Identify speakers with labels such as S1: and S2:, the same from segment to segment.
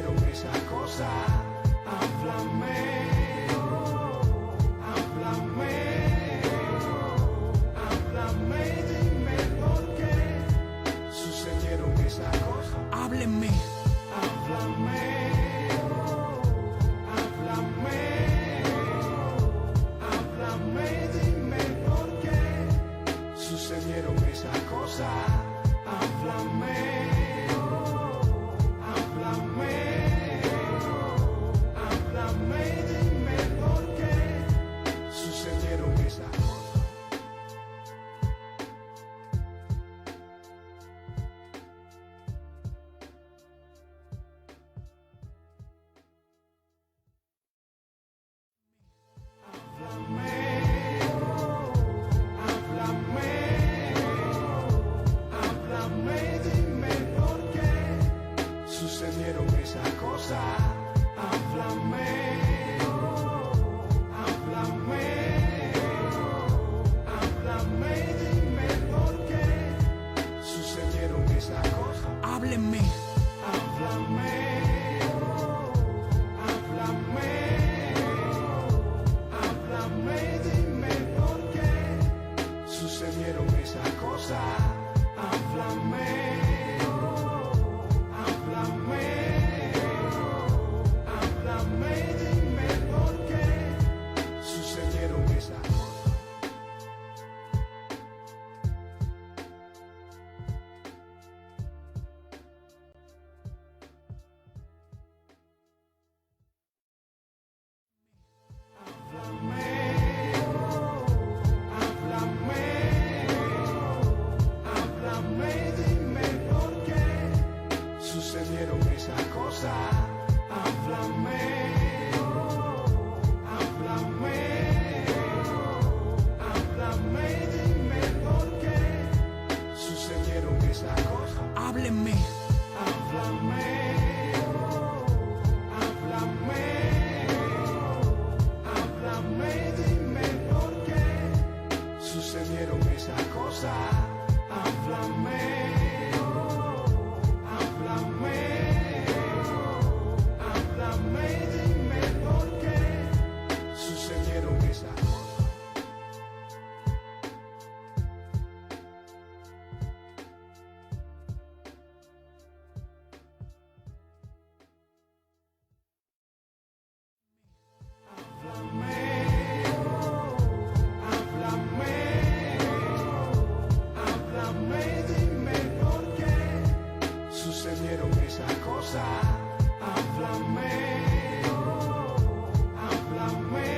S1: sucedieron esas cosas. Háblame, háblame, háblame, dime por qué sucedieron esas cosas.
S2: Háblenme,
S1: Háblame, háblame, háblame, dime por qué sucedieron esas cosas. Háblame, háblame, háblame, dime por qué sucedieron esas cosas. Háblame, dime por qué sucedieron esas cosas. Háblame, háblame, háblame, dime por qué sucedieron esas cosas.
S2: háblenme,
S1: Háblame, háblame, háblame, dime por qué sucedieron esas cosas. Háblame, háblame, háblame, dime por qué sucedieron esas cosas. Háblame, dime por qué sucedieron esas cosas. Háblame, háblame, háblame, dime por qué sucedieron esas cosas.
S2: háblenme,
S1: Háblame, háblame, háblame, dime por qué sucedieron esas cosas. Háblame, háblame, háblame, dime por qué sucedieron esas cosas. Háblame, dime por qué sucedieron esas cosas. Háblame, háblame,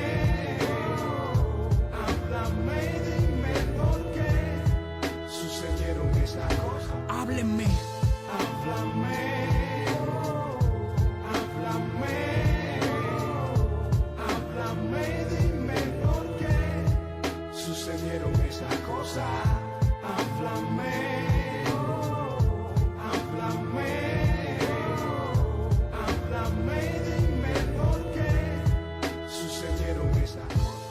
S1: háblame, dime por qué sucedieron esas cosas.
S2: háblenme,
S1: Háblame, háblame, háblame, dime por qué sucedieron esas cosas. Háblame, háblame, háblame, dime por qué sucedieron esas cosas.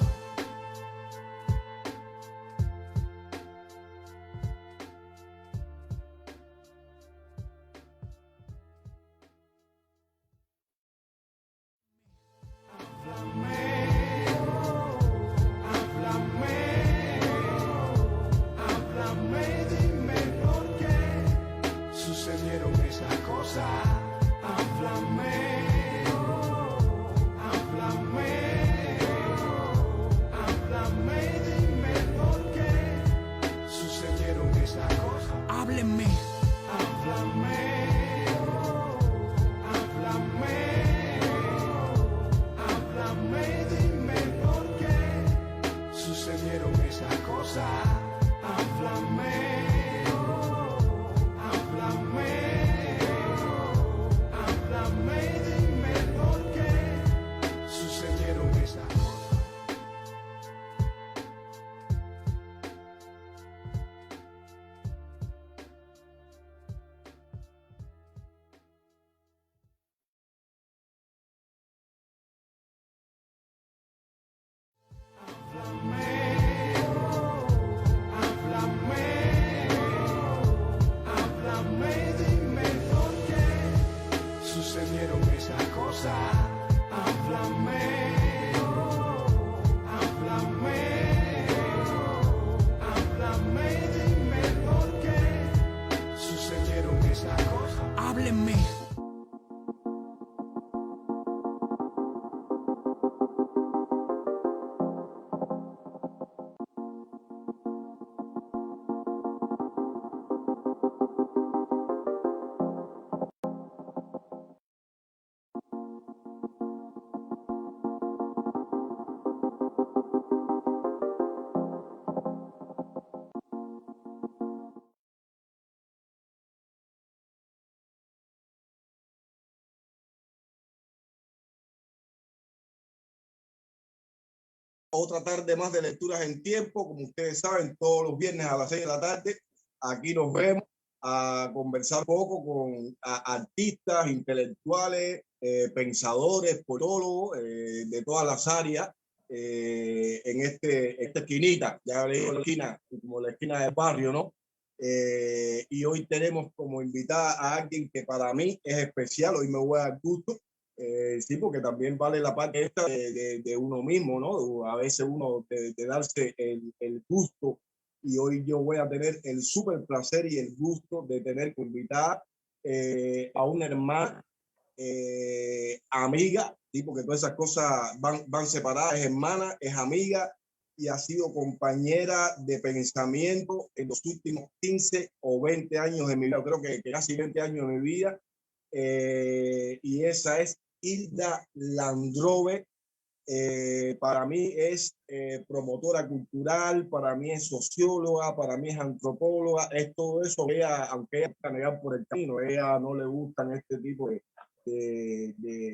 S1: Háblame, háblame, dime por qué sucedieron esas cosas. Háblame, háblame, háblame, dime por qué sucedieron esas cosas.
S2: háblenme,
S1: Háblame, háblame, háblame, dime por qué sucedieron esas cosas. Háblame, háblame, háblame, dime por qué sucedieron esas cosas. esa cosa.
S2: Háblenme.
S3: Otra tarde más de Lecturas en Tiempo, como ustedes saben, todos los viernes a las 6 de la tarde. Aquí nos vemos a conversar un poco con artistas, intelectuales, pensadores, politólogos de todas las áreas en esta esquinita, ya le digo la esquina, como la esquina del barrio, ¿no? Y hoy tenemos como invitada a alguien que para mí es especial, hoy me voy a dar gusto. Sí, porque también vale la parte esta de uno mismo, ¿no? A veces uno de darse el gusto, y hoy yo voy a tener el súper placer y el gusto de tener que invitar a una hermana, amiga, ¿sí? Porque todas esas cosas van separadas, es hermana, es amiga y ha sido compañera de pensamiento en los últimos 15 o 20 años de mi vida, creo que casi 20 años de mi vida, y esa es Hilda Landrove. Para mí es promotora cultural, para mí es socióloga, para mí es antropóloga, es todo eso. Ella, aunque ella está negada por el camino, ella no le gustan este tipo de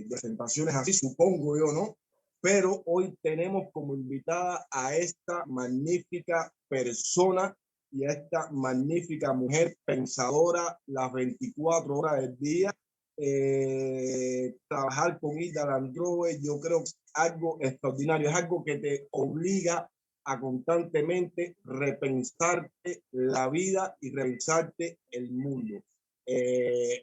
S3: presentaciones así, supongo yo, ¿no? Pero hoy tenemos como invitada a esta magnífica persona y a esta magnífica mujer pensadora las 24 horas del día. Trabajar con Hilda Landrove, yo creo que es algo extraordinario, es algo que te obliga a constantemente repensarte la vida y repensarte el mundo.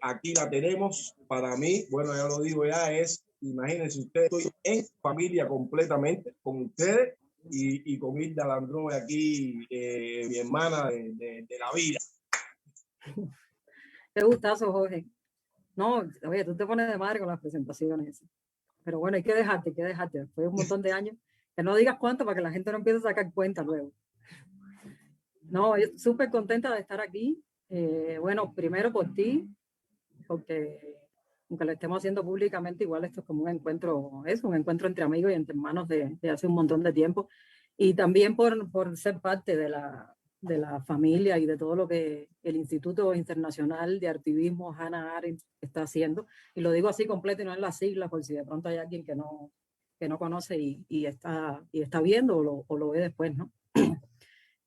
S3: Aquí la tenemos, para mí, bueno, ya lo digo, ya es, imagínense ustedes, estoy en familia completamente con ustedes y con Hilda Landrove aquí, mi hermana de la vida.
S4: Qué gustazo, Jorge. No, oye, tú te pones de madre con las presentaciones. Pero bueno, hay que dejarte, hay que dejarte. Fue un montón de años. Que no digas cuánto para que la gente no empiece a sacar cuenta luego. No, yo súper contenta de estar aquí. Bueno, primero por ti, porque aunque lo estemos haciendo públicamente, igual esto es como un encuentro, es un encuentro entre amigos y entre hermanos de hace un montón de tiempo. Y también por ser parte de la familia y de todo lo que el Instituto Internacional de Artivismo Hannah Arendt está haciendo. Y lo digo así completo y no en las siglas, por si de pronto hay alguien que no conoce y está viendo o lo ve después, ¿no?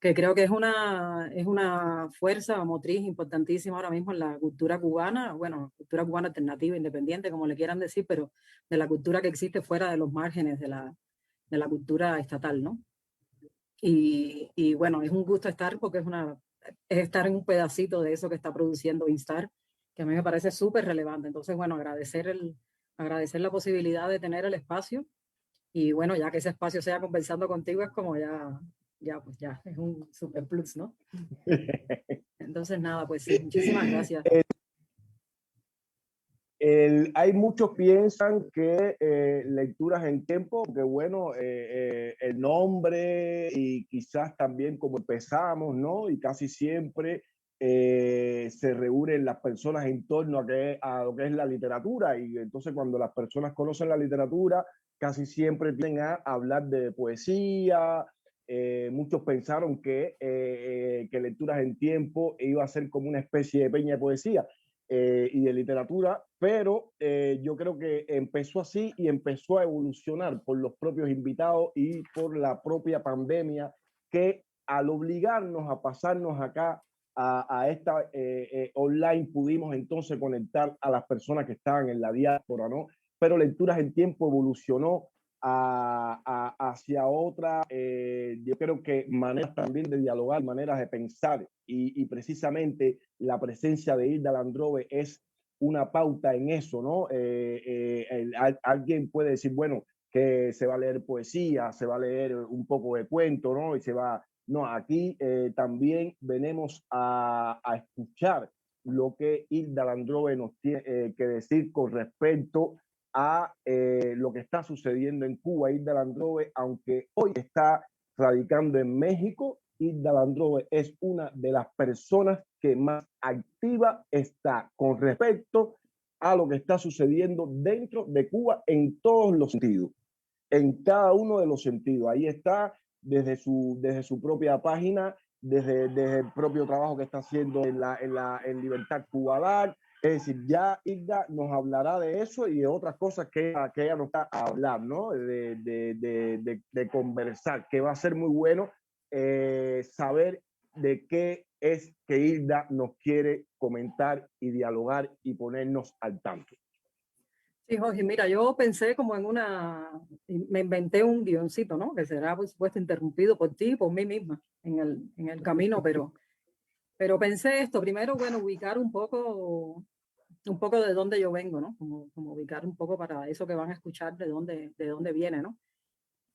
S4: Que creo que es una fuerza motriz importantísima ahora mismo en la cultura cubana, bueno, cultura cubana alternativa, independiente, como le quieran decir, pero de la cultura que existe fuera de los márgenes de la cultura estatal, ¿no? Y bueno, es un gusto estar porque es estar en un pedacito de eso que está produciendo Instar, que a mí me parece súper relevante. Entonces, bueno, agradecer la posibilidad de tener el espacio y bueno, ya que ese espacio sea conversando contigo es como pues ya, es un super plus, ¿no? Entonces, nada, pues sí, muchísimas gracias.
S5: Hay muchos piensan que Lecturas en Tiempo, que bueno, el nombre y quizás también como empezamos, ¿no? Y casi siempre se reúnen las personas en torno a lo que es la literatura, y entonces cuando las personas conocen la literatura, casi siempre tienden a hablar de poesía. Muchos pensaron que Lecturas en Tiempo iba a ser como una especie de peña de poesía y de literatura, pero yo creo que empezó así y empezó a evolucionar por los propios invitados y por la propia pandemia, que al obligarnos a pasarnos acá a esta online, pudimos entonces conectar a las personas que estaban en la diáspora, ¿no? Pero Lecturas en Tiempo evolucionó hacia otra, yo creo que maneras también de dialogar, maneras de pensar, y precisamente la presencia de Hilda Landrove es una pauta en eso, ¿no? Alguien puede decir, bueno, que se va a leer poesía, se va a leer un poco de cuento, ¿no? Y se va, no, aquí también venimos a escuchar lo que Hilda Landrove nos tiene que decir con respecto a lo que está sucediendo en Cuba. Hilda Landrove, aunque hoy está radicando en México, Hilda Landrove es una de las personas que más activa está con respecto a lo que está sucediendo dentro de Cuba en todos los sentidos, en cada uno de los sentidos. Ahí está desde su propia página, desde el propio trabajo que está haciendo en Libertad Cuba. Es decir, ya Hilda nos hablará de eso y de otras cosas que ella nos está a hablar, ¿no? De conversar, que va a ser muy bueno saber de qué es que Hilda nos quiere comentar y dialogar y ponernos al tanto.
S4: Sí, Jorge, mira, yo pensé como me inventé un guioncito, ¿no? Que será, por supuesto, interrumpido por ti y por mí misma en el camino, pero pensé esto, primero, bueno, ubicar un poco de dónde yo vengo, ¿no? Como ubicar un poco para eso que van a escuchar de dónde viene, ¿no?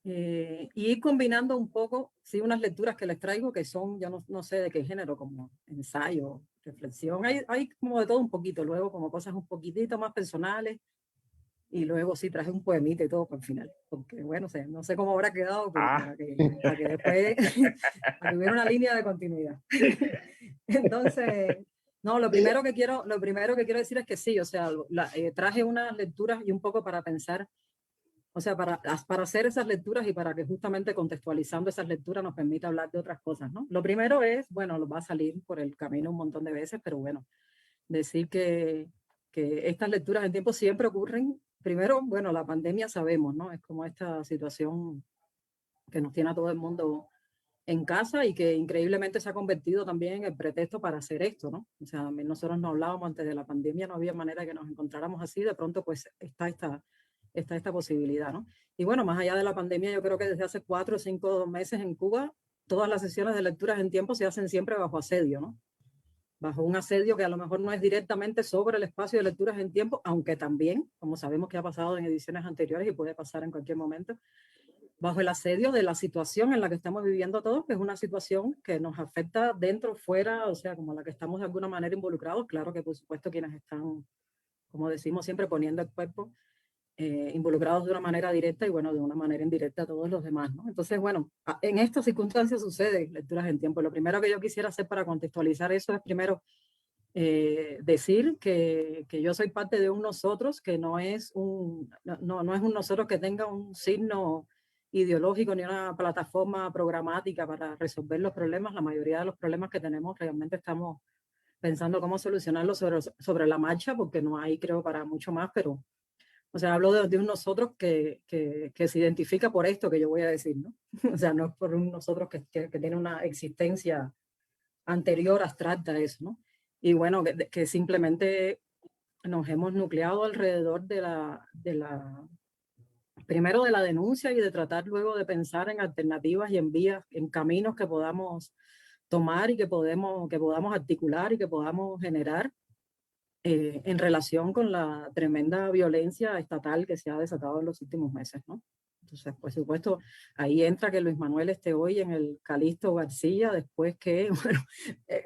S4: Y ir combinando un poco, sí, unas lecturas que les traigo que son, yo no sé de qué género, como ensayo, reflexión, hay como de todo un poquito, luego como cosas un poquitito más personales. Y luego sí traje un poemita y todo para el final, porque bueno, no sé cómo habrá quedado, pero para que después para que hubiera una línea de continuidad. Entonces, no, lo primero que quiero decir es que sí, o sea, traje unas lecturas y un poco para pensar, o sea, para hacer esas lecturas y para que justamente contextualizando esas lecturas nos permita hablar de otras cosas, ¿no? Lo primero es, bueno, lo va a salir por el camino un montón de veces, pero bueno, decir que estas lecturas en tiempo siempre ocurren. Primero, bueno, la pandemia sabemos, ¿no? Es como esta situación que nos tiene a todo el mundo en casa y que increíblemente se ha convertido también en el pretexto para hacer esto, ¿no? O sea, nosotros no hablábamos antes de la pandemia, no había manera de que nos encontráramos así, de pronto pues está esta posibilidad, ¿no? Y bueno, más allá de la pandemia, yo creo que desde hace 4 o 5 meses en Cuba, todas las sesiones de lecturas en tiempo se hacen siempre bajo asedio, ¿no? Bajo un asedio que a lo mejor no es directamente sobre el espacio de lecturas en tiempo, aunque también, como sabemos que ha pasado en ediciones anteriores y puede pasar en cualquier momento, bajo el asedio de la situación en la que estamos viviendo todos, que es una situación que nos afecta dentro, fuera, o sea, como la que estamos de alguna manera involucrados. Claro que por supuesto quienes están, como decimos siempre, poniendo el cuerpo, involucrados de una manera directa y bueno, de una manera indirecta a todos los demás, ¿no? Entonces, bueno, en estas circunstancias sucede lecturas en tiempo. Lo primero que yo quisiera hacer para contextualizar eso es primero decir que yo soy parte de un nosotros que no es un nosotros que tenga un signo ideológico ni una plataforma programática para resolver los problemas. La mayoría de los problemas que tenemos realmente estamos pensando cómo solucionarlos sobre la marcha, porque no hay, creo, para mucho más, pero o sea, hablo de un nosotros que se identifica por esto que yo voy a decir, ¿no? O sea, no es por un nosotros que tiene una existencia anterior, abstracta a eso, ¿no? Y bueno, que simplemente nos hemos nucleado alrededor primero de la denuncia y de tratar luego de pensar en alternativas y en vías, en caminos que podamos tomar y que podamos articular y que podamos generar en relación con la tremenda violencia estatal que se ha desatado en los últimos meses, ¿no? Entonces, por supuesto, ahí entra que Luis Manuel esté hoy en el Calixto García, después que, bueno,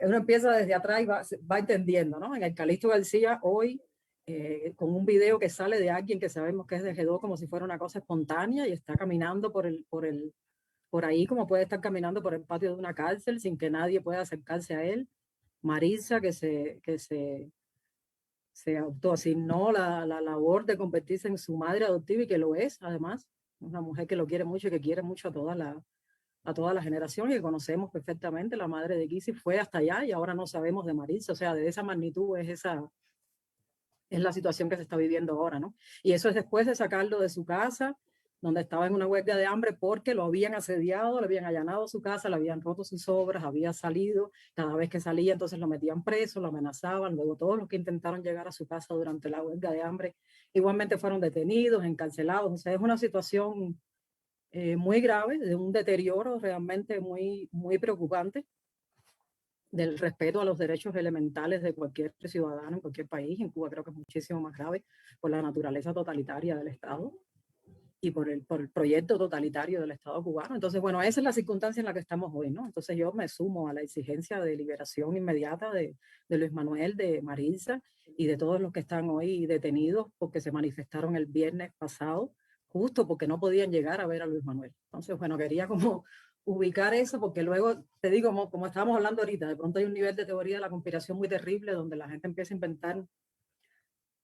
S4: uno empieza desde atrás y va entendiendo, ¿no? En el Calixto García hoy, con un video que sale de alguien que sabemos que es de G2 como si fuera una cosa espontánea y está caminando por ahí como puede estar caminando por el patio de una cárcel sin que nadie pueda acercarse a él. Marisa, que se autoasignó la labor de convertirse en su madre adoptiva y que lo es, además, una mujer que lo quiere mucho y que quiere mucho a toda la generación y que conocemos perfectamente. La madre de Kissy fue hasta allá y ahora no sabemos de Marisa, o sea, de esa magnitud es la situación que se está viviendo ahora, ¿no? Y eso es después de sacarlo de su casa, donde estaba en una huelga de hambre porque lo habían asediado, le habían allanado su casa, le habían roto sus obras, había salido, cada vez que salía entonces lo metían preso, lo amenazaban, luego todos los que intentaron llegar a su casa durante la huelga de hambre igualmente fueron detenidos, encarcelados, o sea, es una situación muy grave, de un deterioro realmente muy, muy preocupante del respeto a los derechos elementales de cualquier ciudadano en cualquier país. En Cuba creo que es muchísimo más grave por la naturaleza totalitaria del Estado. por el proyecto totalitario del Estado cubano. Entonces, bueno, esa es la circunstancia en la que estamos hoy, ¿no? Entonces yo me sumo a la exigencia de liberación inmediata de Luis Manuel, de Maritza y de todos los que están hoy detenidos porque se manifestaron el viernes pasado, justo porque no podían llegar a ver a Luis Manuel. Entonces, bueno, quería como ubicar eso porque luego, te digo, como estábamos hablando ahorita, de pronto hay un nivel de teoría de la conspiración muy terrible donde la gente empieza a inventar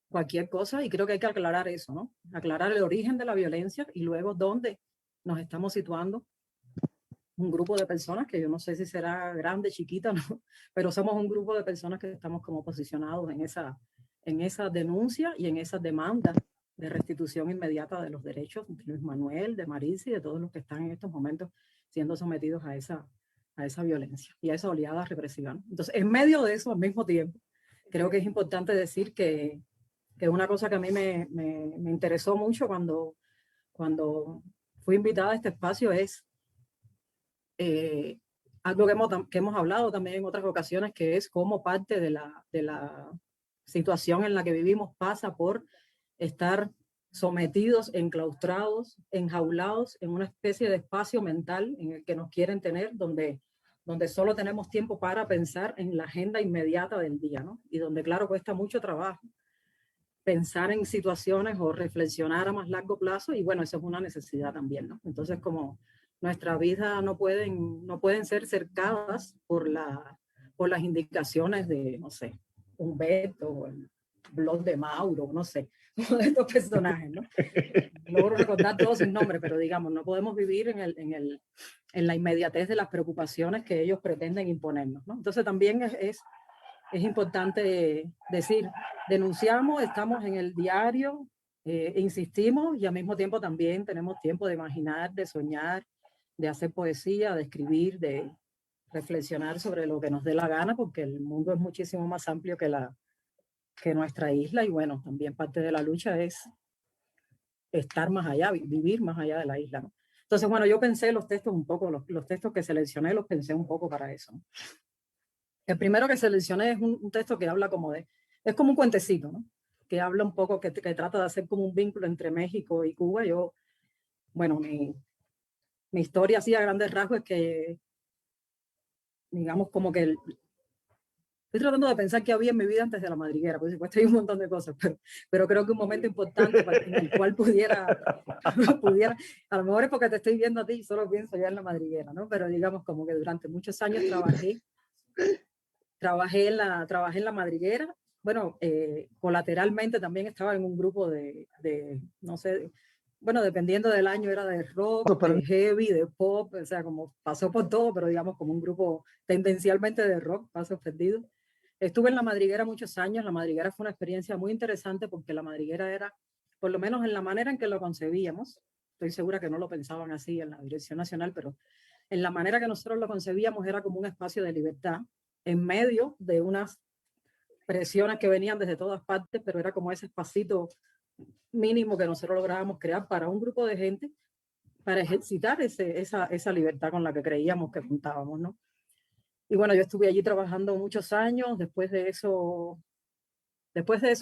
S4: cualquier cosa y creo que hay que aclarar eso, ¿no? Aclarar el origen de la violencia y luego dónde nos estamos situando un grupo de personas que yo no sé si será grande, chiquita, ¿no? Pero somos un grupo de personas que estamos como posicionados en esa denuncia y en esa demanda de restitución inmediata de los derechos de Luis Manuel, de Maritza y de todos los que están en estos momentos siendo sometidos a esa violencia y a esa oleada represiva, ¿no? Entonces, en medio de eso, al mismo tiempo, creo que es importante decir que una cosa que a mí me interesó mucho cuando fui invitada a este espacio es algo que hemos hablado también en otras ocasiones, que es cómo parte de la situación en la que vivimos pasa por estar sometidos, enclaustrados, enjaulados en una especie de espacio mental en el que nos quieren tener, donde solo tenemos tiempo para pensar en la agenda inmediata del día, ¿no? Y donde, claro, cuesta mucho trabajo pensar en situaciones o reflexionar a más largo plazo y bueno, eso es una necesidad también, ¿no? Entonces, como nuestra vida no pueden ser cercadas por las indicaciones de, no sé, Humberto o el blog de Mauro, no sé, uno de estos personajes, ¿no? No logro recordar todos sus nombres, pero digamos, no podemos vivir en la inmediatez de las preocupaciones que ellos pretenden imponernos, ¿no? Entonces también es importante decir, denunciamos, estamos en el diario, insistimos y al mismo tiempo también tenemos tiempo de imaginar, de soñar, de hacer poesía, de escribir, de reflexionar sobre lo que nos dé la gana, porque el mundo es muchísimo más amplio que nuestra isla y bueno, también parte de la lucha es estar más allá, vivir más allá de la isla, ¿no? Entonces, bueno, yo pensé los textos un poco, los textos que seleccioné los pensé un poco para eso, ¿no? El primero que seleccioné es un texto que habla es como un cuentecito, ¿no? Que habla un poco, que trata de hacer como un vínculo entre México y Cuba. Bueno, mi historia así a grandes rasgos es que, digamos, como que estoy tratando de pensar qué había en mi vida antes de la madriguera, por supuesto hay un montón de cosas, pero creo que un momento importante en el cual pudiera, a lo mejor es porque te estoy viendo a ti y solo pienso ya en la madriguera, ¿no? Pero digamos como que durante muchos años trabajé en la madriguera. Bueno, colateralmente también estaba en un grupo de no sé, bueno, dependiendo del año era de rock, de heavy, de pop, o sea, como pasó por todo, pero digamos como un grupo tendencialmente de rock, paso perdido. Estuve en la madriguera muchos años. La madriguera fue una experiencia muy interesante porque la madriguera era, por lo menos en la manera en que lo concebíamos, estoy segura que no lo pensaban así en la Dirección Nacional, pero en la manera que nosotros lo concebíamos era como un espacio de libertad en medio de unas presiones que venían desde todas partes, pero era como ese espacito mínimo que nosotros lográbamos crear para un grupo de gente para ejercitar esa libertad con la que creíamos que juntábamos, ¿no? Y bueno, yo estuve allí trabajando muchos años. Después de eso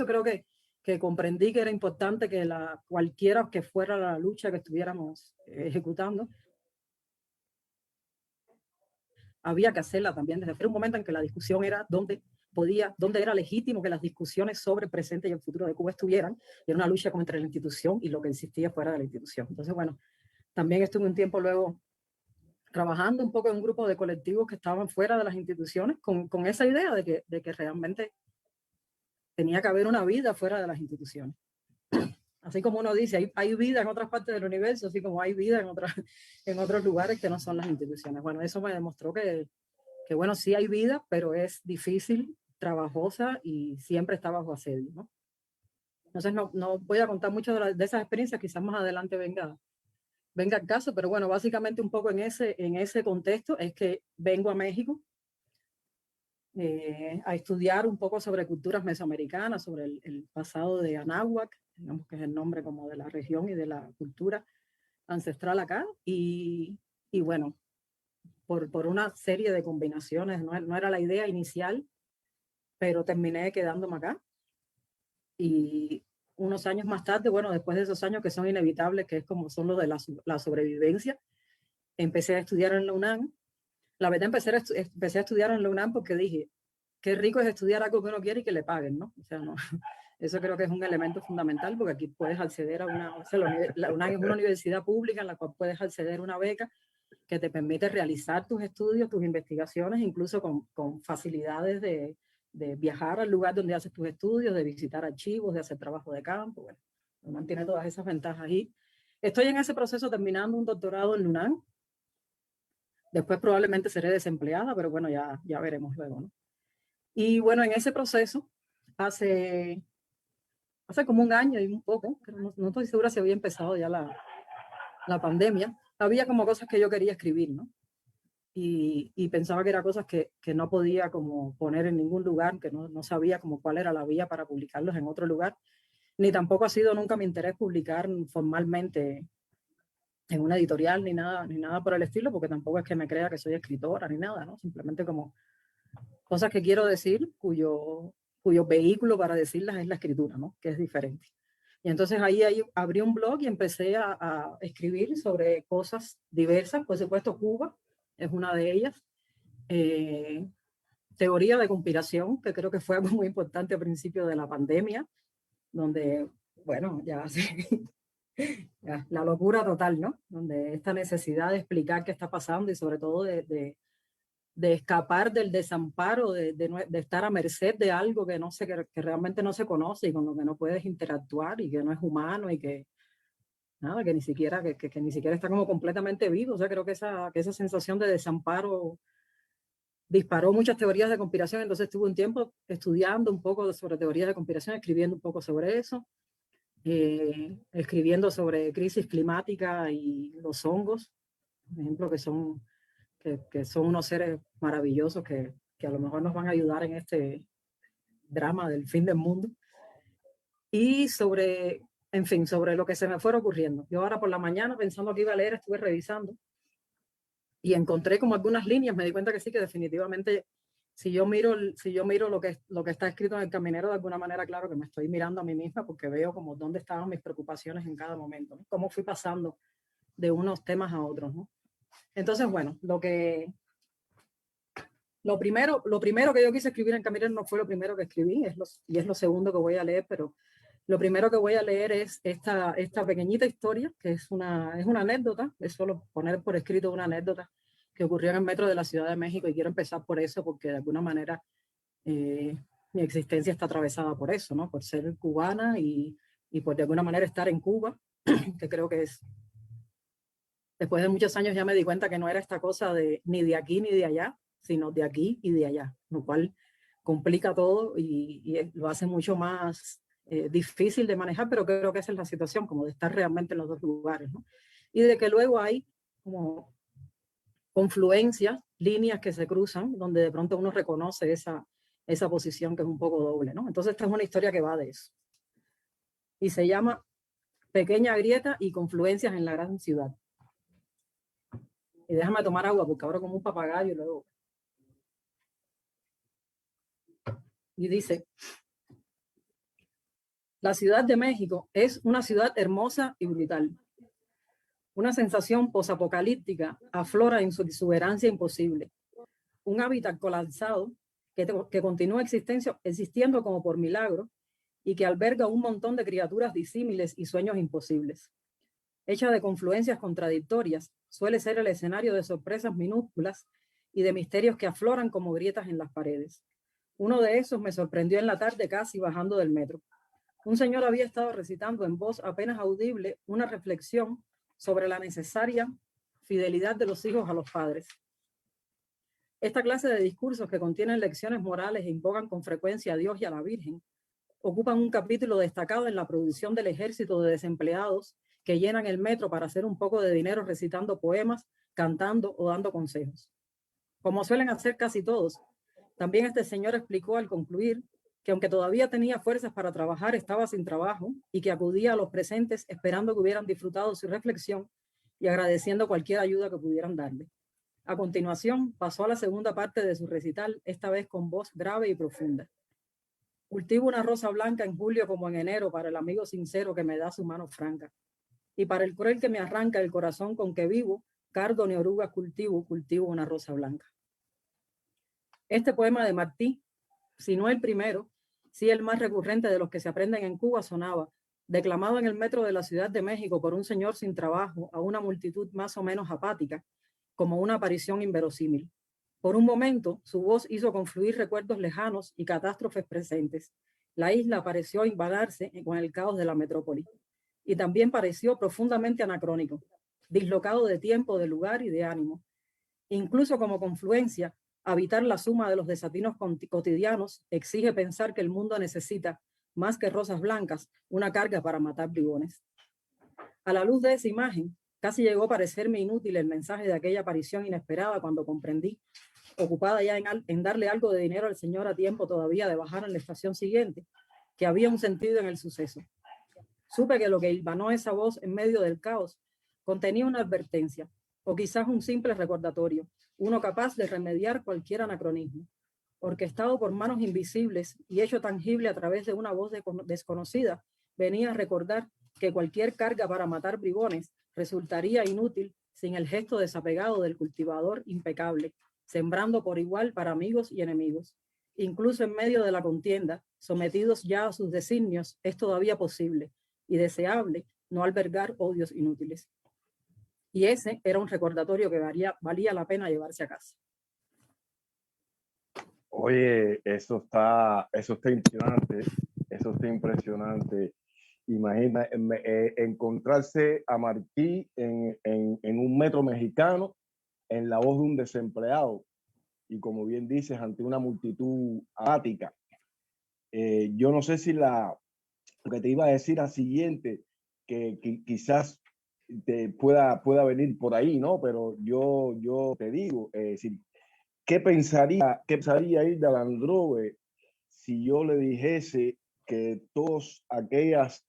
S4: creo que comprendí que era importante que cualquiera que fuera la lucha que estuviéramos ejecutando, había que hacerla también desde un momento en que la discusión era dónde era legítimo que las discusiones sobre el presente y el futuro de Cuba estuvieran, y era una lucha contra la institución y lo que existía fuera de la institución. Entonces, bueno, también estuve un tiempo luego trabajando un poco en un grupo de colectivos que estaban fuera de las instituciones con esa idea de que realmente tenía que haber una vida fuera de las instituciones. Así como uno dice, hay vida en otras partes del universo, así como hay vida en otros lugares que no son las instituciones. Bueno, eso me demostró que bueno, sí hay vida, pero es difícil, trabajosa y siempre está bajo asedio, ¿no? Entonces no voy a contar mucho de esas experiencias, quizás más adelante venga el caso, pero bueno, básicamente un poco en ese contexto es que vengo a México a estudiar un poco sobre culturas mesoamericanas, sobre el pasado de Anáhuac, digamos que es el nombre como de la región y de la cultura ancestral acá, y bueno, por una serie de combinaciones, no era la idea inicial, pero terminé quedándome acá. Y unos años más tarde, bueno, después de esos años que son inevitables, que es como son los de la sobrevivencia, empecé a estudiar en la UNAM. La verdad empecé a estudiar en la UNAM porque dije, qué rico es estudiar algo que uno quiere y que le paguen, ¿no? O sea, no, eso creo que es un elemento fundamental porque aquí puedes acceder a o sea, la UNAM es una universidad pública en la cual puedes acceder a una beca que te permite realizar tus estudios, tus investigaciones, incluso con facilidades de viajar al lugar donde haces tus estudios, de visitar archivos, de hacer trabajo de campo. Bueno, la UNAM tiene todas esas ventajas. Y estoy en ese proceso terminando un doctorado en la UNAM. Después probablemente seré desempleada, pero bueno, ya veremos luego, ¿no? Y bueno, en ese proceso, hace como un año y un poco, pero no estoy segura si había empezado ya la pandemia, había como cosas que yo quería escribir, ¿no? Y pensaba que eran cosas que no podía como poner en ningún lugar, que no sabía como cuál era la vía para publicarlos en otro lugar, ni tampoco ha sido nunca mi interés publicar formalmente en una editorial ni nada por el estilo, porque tampoco es que me crea que soy escritora ni nada, ¿no? Simplemente como cosas que quiero decir, cuyo vehículo para decirlas es la escritura, ¿no? Que es diferente. Y entonces ahí abrí un blog y empecé a escribir sobre cosas diversas. Por supuesto, Cuba es una de ellas. Teoría de conspiración, que creo que fue algo muy importante al principio de la pandemia, donde, bueno, ya la locura total, ¿no? Donde esta necesidad de explicar qué está pasando y sobre todo de escapar del desamparo, de estar a merced de algo que no sé, que realmente no se conoce y con lo que no puedes interactuar y que no es humano y que nada, que ni siquiera está como completamente vivo. O sea, creo que esa sensación de desamparo disparó muchas teorías de conspiración. Entonces estuve un tiempo estudiando un poco sobre teorías de conspiración, escribiendo un poco sobre eso, escribiendo sobre crisis climática y los hongos, por ejemplo, que son unos seres maravillosos que a lo mejor nos van a ayudar en este drama del fin del mundo. Y en fin, sobre lo que se me fuera ocurriendo. Yo ahora por la mañana, pensando que iba a leer, estuve revisando y encontré como algunas líneas. Me di cuenta que sí, que definitivamente, si yo miro lo que está escrito en El Caminero, de alguna manera, claro que me estoy mirando a mí misma porque veo como dónde estaban mis preocupaciones en cada momento, ¿no? Cómo fui pasando de unos temas a otros, ¿no? Entonces, bueno, lo primero que yo quise escribir en Caminero no fue lo primero que escribí, y es lo segundo que voy a leer, pero lo primero que voy a leer es esta pequeñita historia, que es una anécdota, es solo poner por escrito una anécdota que ocurrió en el metro de la Ciudad de México, y quiero empezar por eso porque de alguna manera mi existencia está atravesada por eso, ¿no? Por ser cubana y por de alguna manera estar en Cuba, que creo que es, después de muchos años ya me di cuenta que no era esta cosa de ni de aquí ni de allá, sino de aquí y de allá, lo cual complica todo y lo hace mucho más difícil de manejar, pero creo que esa es la situación, como de estar realmente en los dos lugares, ¿no? Y de que luego hay como confluencias, líneas que se cruzan, donde de pronto uno reconoce esa posición que es un poco doble, ¿no? Entonces esta es una historia que va de eso. Y se llama Pequeña grieta y confluencias en la gran ciudad. Y déjame tomar agua porque ahora como un papagayo luego. Y dice: la Ciudad de México es una ciudad hermosa y brutal. Una sensación posapocalíptica aflora en su exuberancia imposible. Un hábitat colapsado que continúa existiendo como por milagro y que alberga un montón de criaturas disímiles y sueños imposibles. Hecha de confluencias contradictorias, suele ser el escenario de sorpresas minúsculas y de misterios que afloran como grietas en las paredes. Uno de esos me sorprendió en la tarde casi bajando del metro. Un señor había estado recitando en voz apenas audible una reflexión sobre la necesaria fidelidad de los hijos a los padres. Esta clase de discursos que contienen lecciones morales e invocan con frecuencia a Dios y a la Virgen ocupan un capítulo destacado en la producción del ejército de desempleados que llenan el metro para hacer un poco de dinero recitando poemas, cantando o dando consejos. Como suelen hacer casi todos, también este señor explicó al concluir que aunque todavía tenía fuerzas para trabajar, estaba sin trabajo y que acudía a los presentes esperando que hubieran disfrutado su reflexión y agradeciendo cualquier ayuda que pudieran darle. A continuación, pasó a la segunda parte de su recital, esta vez con voz grave y profunda. Cultivo una rosa blanca en julio como en enero para el amigo sincero que me da su mano franca. Y para el cruel que me arranca el corazón con que vivo, cardo ni orugas cultivo, cultivo una rosa blanca. Este poema de Martí, si no el primero, sí el más recurrente de los que se aprenden en Cuba, sonaba, declamado en el metro de la Ciudad de México por un señor sin trabajo a una multitud más o menos apática, como una aparición inverosímil. Por un momento, su voz hizo confluir recuerdos lejanos y catástrofes presentes. La isla pareció invadarse con el caos de la metrópoli. Y también pareció profundamente anacrónico, dislocado de tiempo, de lugar y de ánimo. Incluso como confluencia, habitar la suma de los desatinos cotidianos exige pensar que el mundo necesita, más que rosas blancas, una carga para matar bribones. A la luz de esa imagen, casi llegó a parecerme inútil el mensaje de aquella aparición inesperada cuando comprendí, ocupada ya en darle algo de dinero al señor a tiempo todavía de bajar en la estación siguiente, que había un sentido en el suceso. Supe que lo que hilvanó esa voz en medio del caos contenía una advertencia, o quizás un simple recordatorio, uno capaz de remediar cualquier anacronismo. Orquestado por manos invisibles y hecho tangible a través de una voz desconocida, venía a recordar que cualquier carga para matar bribones resultaría inútil sin el gesto desapegado del cultivador impecable, sembrando por igual para amigos y enemigos. Incluso en medio de la contienda, sometidos ya a sus designios, es todavía posible y deseable no albergar odios inútiles. Y ese era un recordatorio que valía la pena llevarse a casa.
S5: Oye, eso está impresionante, eso está impresionante. Imagina encontrarse a Martí en un metro mexicano en la voz de un desempleado y, como bien dices, ante una multitud apática. Yo no sé si lo que te iba a decir al siguiente, que quizás te pueda venir por ahí, ¿no? Pero yo te digo, ¿qué pensaría Hilda Landrove si yo le dijese que todos aquellos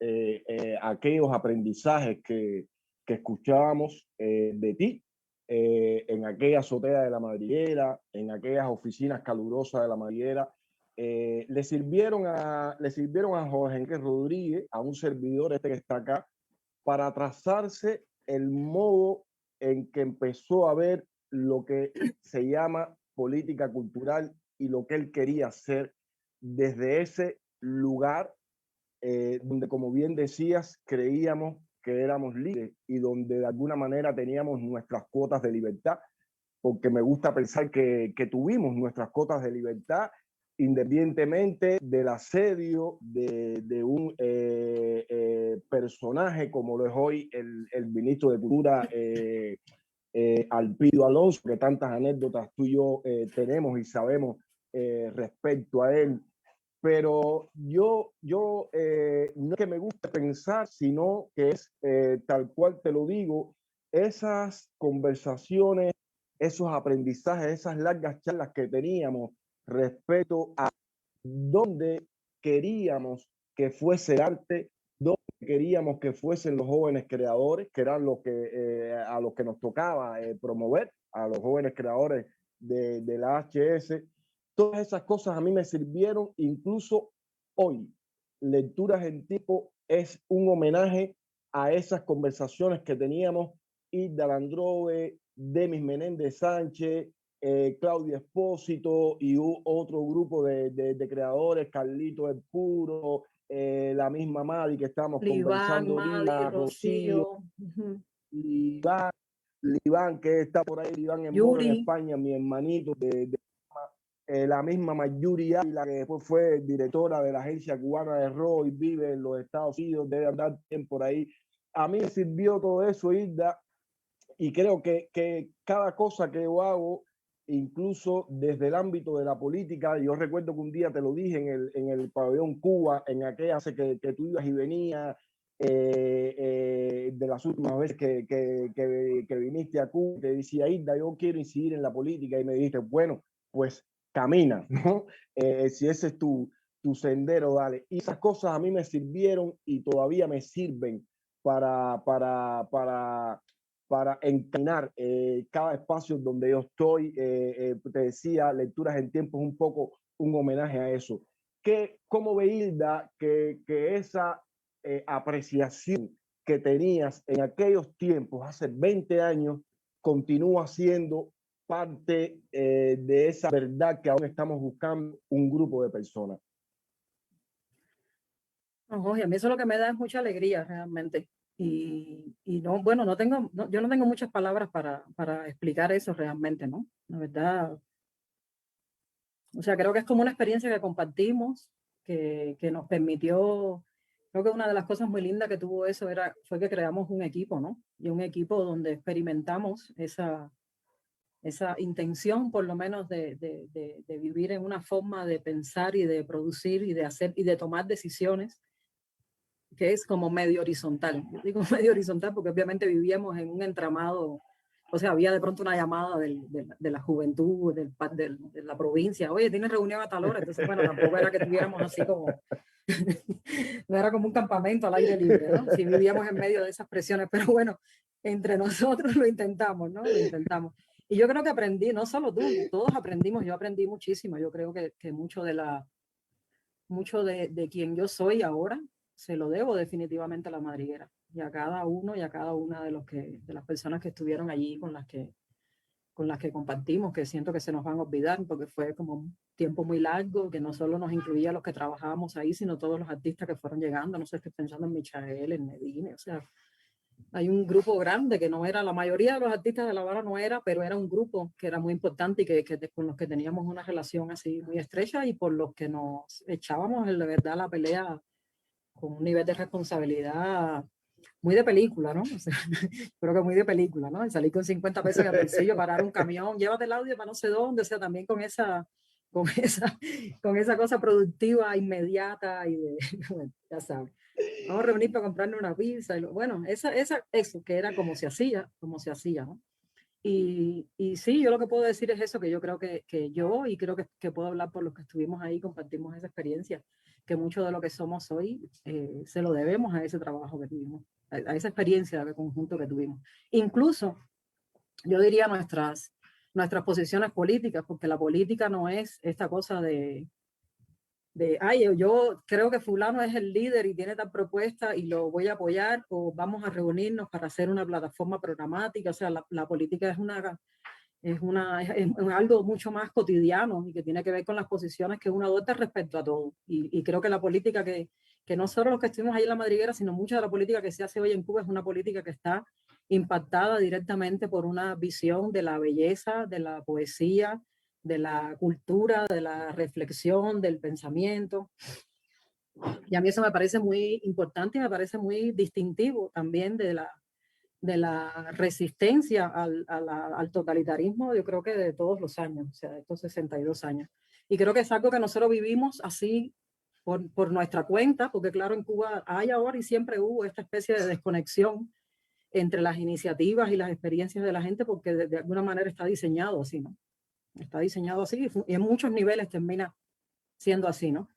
S5: aprendizajes que escuchábamos de ti en aquella azotea de la madriguera, en aquellas oficinas calurosas de la madriguera, le sirvieron a Jorge Enrique Rodríguez, a un servidor que está acá, para trazarse el modo en que empezó a ver lo que se llama política cultural y lo que él quería hacer desde ese lugar donde, como bien decías, creíamos que éramos libres y donde de alguna manera teníamos nuestras cuotas de libertad, porque me gusta pensar que tuvimos nuestras cuotas de libertad independientemente del asedio de un personaje como lo es hoy el ministro de Cultura, Alpidio Alonso, que tantas anécdotas tú y yo tenemos y sabemos respecto a él. Pero yo no es que me guste pensar, sino que es tal cual te lo digo, esas conversaciones, esos aprendizajes, esas largas charlas que teníamos respecto a dónde queríamos que fuese el arte, dónde queríamos que fuesen los jóvenes creadores, que eran los que, a los que nos tocaba promover, a los jóvenes creadores de la HS. Todas esas cosas a mí me sirvieron, incluso hoy. Lecturas en Tiempo es un homenaje a esas conversaciones que teníamos Hilda Landrove, Demis Menéndez Sánchez, Claudia Espósito y otro grupo de creadores, Carlito El Puro, la misma Madi que estamos conversando ahorita, Rocío, Liván, que está por ahí, Liván en Moro, en España, mi hermanito la misma Mayuri Ávila, que después fue directora de la agencia cubana de rock y vive en los Estados Unidos, debe andar bien por ahí. A mí me sirvió todo eso, Hilda, y creo que cada cosa que yo hago, incluso desde el ámbito de la política, yo recuerdo que un día te lo dije en el pabellón Cuba, en aquella que tú ibas y venías, de las últimas veces que viniste a Cuba, te decía, Hilda, yo quiero incidir en la política, y me dijiste, bueno, pues camina, ¿no? Si ese es tu sendero, dale. Y esas cosas a mí me sirvieron y todavía me sirven para encaminar cada espacio donde yo estoy. Te decía, Lecturas en Tiempo es un poco un homenaje a eso. ¿Cómo ve Hilda que esa apreciación que tenías en aquellos tiempos, hace 20 años, continúa siendo parte de esa verdad que aún estamos buscando un grupo de personas?
S4: No, Jorge, a mí eso lo que me da es mucha alegría realmente. Y no, bueno, yo no tengo muchas palabras para explicar eso realmente, ¿no? La verdad, o sea, creo que es como una experiencia que compartimos, que nos permitió, creo que una de las cosas muy lindas que tuvo eso fue que creamos un equipo, ¿no? Y un equipo donde experimentamos esa intención, por lo menos, de vivir en una forma de pensar y de producir y de hacer y de tomar decisiones que es como medio horizontal. Yo digo medio horizontal porque obviamente vivíamos en un entramado, o sea, había de pronto una llamada de la juventud, de la provincia, oye, tienes reunión a tal hora, entonces, bueno, tampoco era que tuviéramos así como, no era como un campamento al aire libre, ¿no? Sí vivíamos en medio de esas presiones, pero bueno, entre nosotros lo intentamos, ¿no? Lo intentamos. Y yo creo que aprendí, no solo tú, todos aprendimos, yo aprendí muchísimo, yo creo que mucho de quien yo soy ahora se lo debo definitivamente a la madriguera y a cada uno y a cada una de las personas que estuvieron allí con las que compartimos, que siento que se nos van a olvidar porque fue como un tiempo muy largo, que no solo nos incluía a los que trabajábamos ahí, sino todos los artistas que fueron llegando, no sé, estoy pensando en Michael, en Medina, o sea, hay un grupo grande que no era, la mayoría de los artistas de La Habana no era, pero era un grupo que era muy importante y con los que teníamos una relación así muy estrecha y por los que nos echábamos de verdad la pelea con un nivel de responsabilidad muy de película, ¿no? O sea, creo que muy de película, ¿no? Y salir con 50 pesos en el bolsillo, parar un camión, llévate el audio para no sé dónde, o sea, también con esa, con esa cosa productiva inmediata y de, bueno, ya sabes. Vamos a reunir para comprarle una pizza. Bueno, eso que era como se hacía, ¿no? Y sí, yo lo que puedo decir es eso, que yo creo que yo, y creo que puedo hablar por los que estuvimos ahí, compartimos esa experiencia, que mucho de lo que somos hoy se lo debemos a ese trabajo que tuvimos, a esa experiencia de conjunto que tuvimos. Incluso, yo diría nuestras posiciones políticas, porque la política no es esta cosa ay, yo creo que fulano es el líder y tiene tal propuesta y lo voy a apoyar, o vamos a reunirnos para hacer una plataforma programática. O sea, la política es algo mucho más cotidiano y que tiene que ver con las posiciones que uno adopta respecto a todo. Y creo que la política que no solo los que estuvimos ahí en la madriguera, sino mucha de la política que se hace hoy en Cuba es una política que está impactada directamente por una visión de la belleza, de la poesía, de la cultura, de la reflexión, del pensamiento. Y a mí eso me parece muy importante y me parece muy distintivo también de la resistencia al totalitarismo, yo creo que de todos los años, o sea, de estos 62 años. Y creo que es algo que nosotros vivimos así por nuestra cuenta, porque claro, en Cuba hay ahora y siempre hubo esta especie de desconexión entre las iniciativas y las experiencias de la gente, porque de alguna manera está diseñado así, ¿no? Está diseñado así y en muchos niveles termina siendo así, ¿no?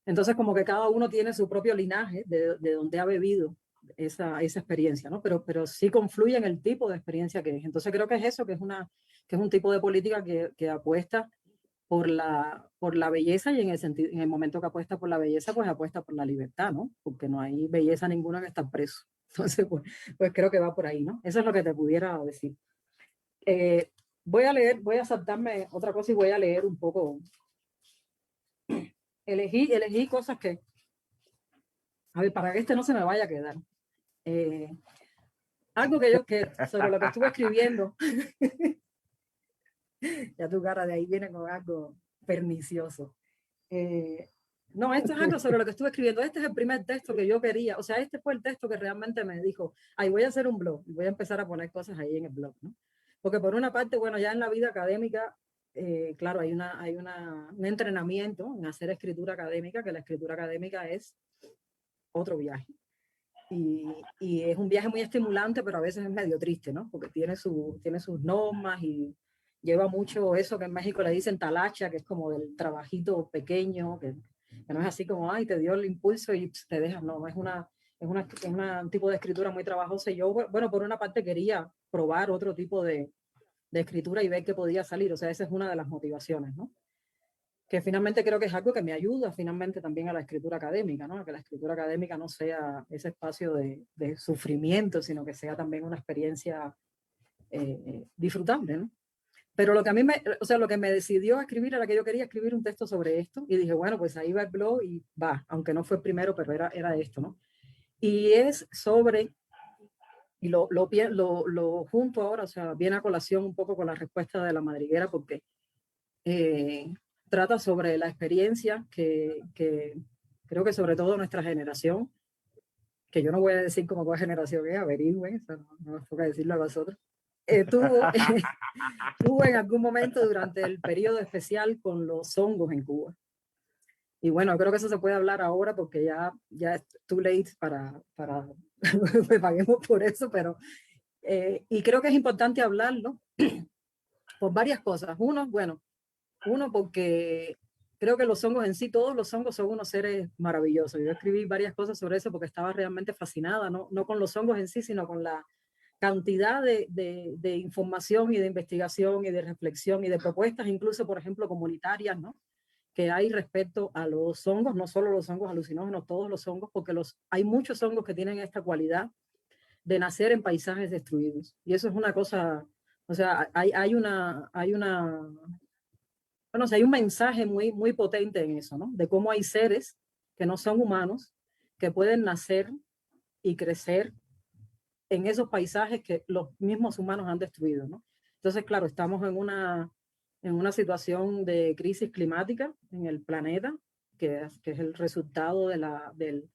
S4: Entonces como que cada uno tiene su propio linaje de donde ha bebido esa experiencia, ¿no? Pero sí confluye en el tipo de experiencia que es. Entonces creo que es eso, que es un tipo de política que apuesta por la belleza y en el momento que apuesta por la belleza, pues apuesta por la libertad, ¿no? Porque no hay belleza ninguna en estar preso. Entonces, pues creo que va por ahí, ¿no? Eso es lo que te pudiera decir. Voy a saltarme otra cosa y voy a leer un poco. Elegí cosas que, a ver, para que no se me vaya a quedar. Algo sobre lo que estuve escribiendo, ya tu cara de ahí viene con algo pernicioso. No, esto es algo sobre lo que estuve escribiendo. Este es el primer texto que yo quería. O sea, este fue el texto que realmente me dijo, ay, voy a hacer un blog y voy a empezar a poner cosas ahí en el blog, ¿no? Porque por una parte, bueno, ya en la vida académica, claro, hay un entrenamiento en hacer escritura académica, que la escritura académica es otro viaje. Y es un viaje muy estimulante, pero a veces es medio triste, ¿no? Porque tiene sus normas y lleva mucho eso que en México le dicen talacha, que es como del trabajito pequeño, que no es así como, ay, te dio el impulso y te dejas, no, es un tipo de escritura muy trabajosa. Y yo, bueno, por una parte quería probar otro tipo de escritura y ver qué podía salir, o sea, esa es una de las motivaciones, ¿no? que finalmente creo que es algo que me ayuda finalmente también a la escritura académica, ¿no? A que la escritura académica no sea ese espacio de sufrimiento, sino que sea también una experiencia disfrutable, ¿no? Pero lo que a mí o sea, lo que me decidió a escribir era que yo quería escribir un texto sobre esto y dije, bueno, pues ahí va el blog y va, aunque no fue el primero, pero era esto, ¿no? Y es sobre, y lo junto ahora, o sea, viene a colación un poco con la respuesta de la madriguera, porque trata sobre la experiencia que creo que sobre todo nuestra generación, que yo no voy a decir como cuál generación es, averigüen, eso no nos toca decirlo a vosotros, tuvo en algún momento durante el periodo especial con los hongos en Cuba. Y bueno, creo que eso se puede hablar ahora porque ya es too late para que paguemos por eso, pero y creo que es importante hablarlo por varias cosas. Uno porque creo que los hongos en sí, todos los hongos son unos seres maravillosos. Yo escribí varias cosas sobre eso porque estaba realmente fascinada, no con los hongos en sí, sino con la cantidad de información y de investigación y de reflexión y de propuestas, incluso, por ejemplo, comunitarias, ¿no? Que hay respecto a los hongos, no solo los hongos alucinógenos, todos los hongos, porque hay muchos hongos que tienen esta cualidad de nacer en paisajes destruidos. Y eso es una cosa, o sea, hay un mensaje muy, muy potente en eso, ¿no? De cómo hay seres que no son humanos, que pueden nacer y crecer en esos paisajes que los mismos humanos han destruido, ¿no? Entonces, claro, estamos en una situación de crisis climática en el planeta, que es el resultado del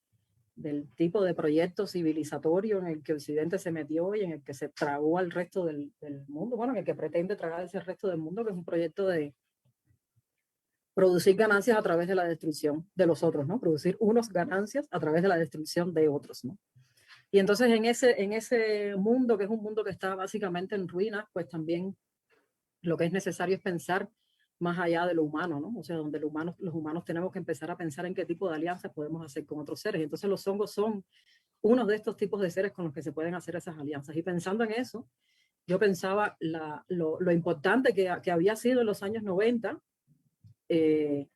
S4: tipo de proyecto civilizatorio en el que Occidente se metió y en el que se tragó al resto del mundo, bueno, en el que pretende tragarse al resto del mundo, que es un proyecto de producir ganancias a través de la destrucción de los otros, ¿no? Producir unos ganancias a través de la destrucción de otros, ¿no? Y entonces en ese mundo, que es un mundo que está básicamente en ruinas, pues también lo que es necesario es pensar más allá de lo humano, ¿no? O sea, donde los humanos tenemos que empezar a pensar en qué tipo de alianzas podemos hacer con otros seres. Y entonces los hongos son uno de estos tipos de seres con los que se pueden hacer esas alianzas. Y pensando en eso, yo pensaba lo importante que había sido en los años 90 el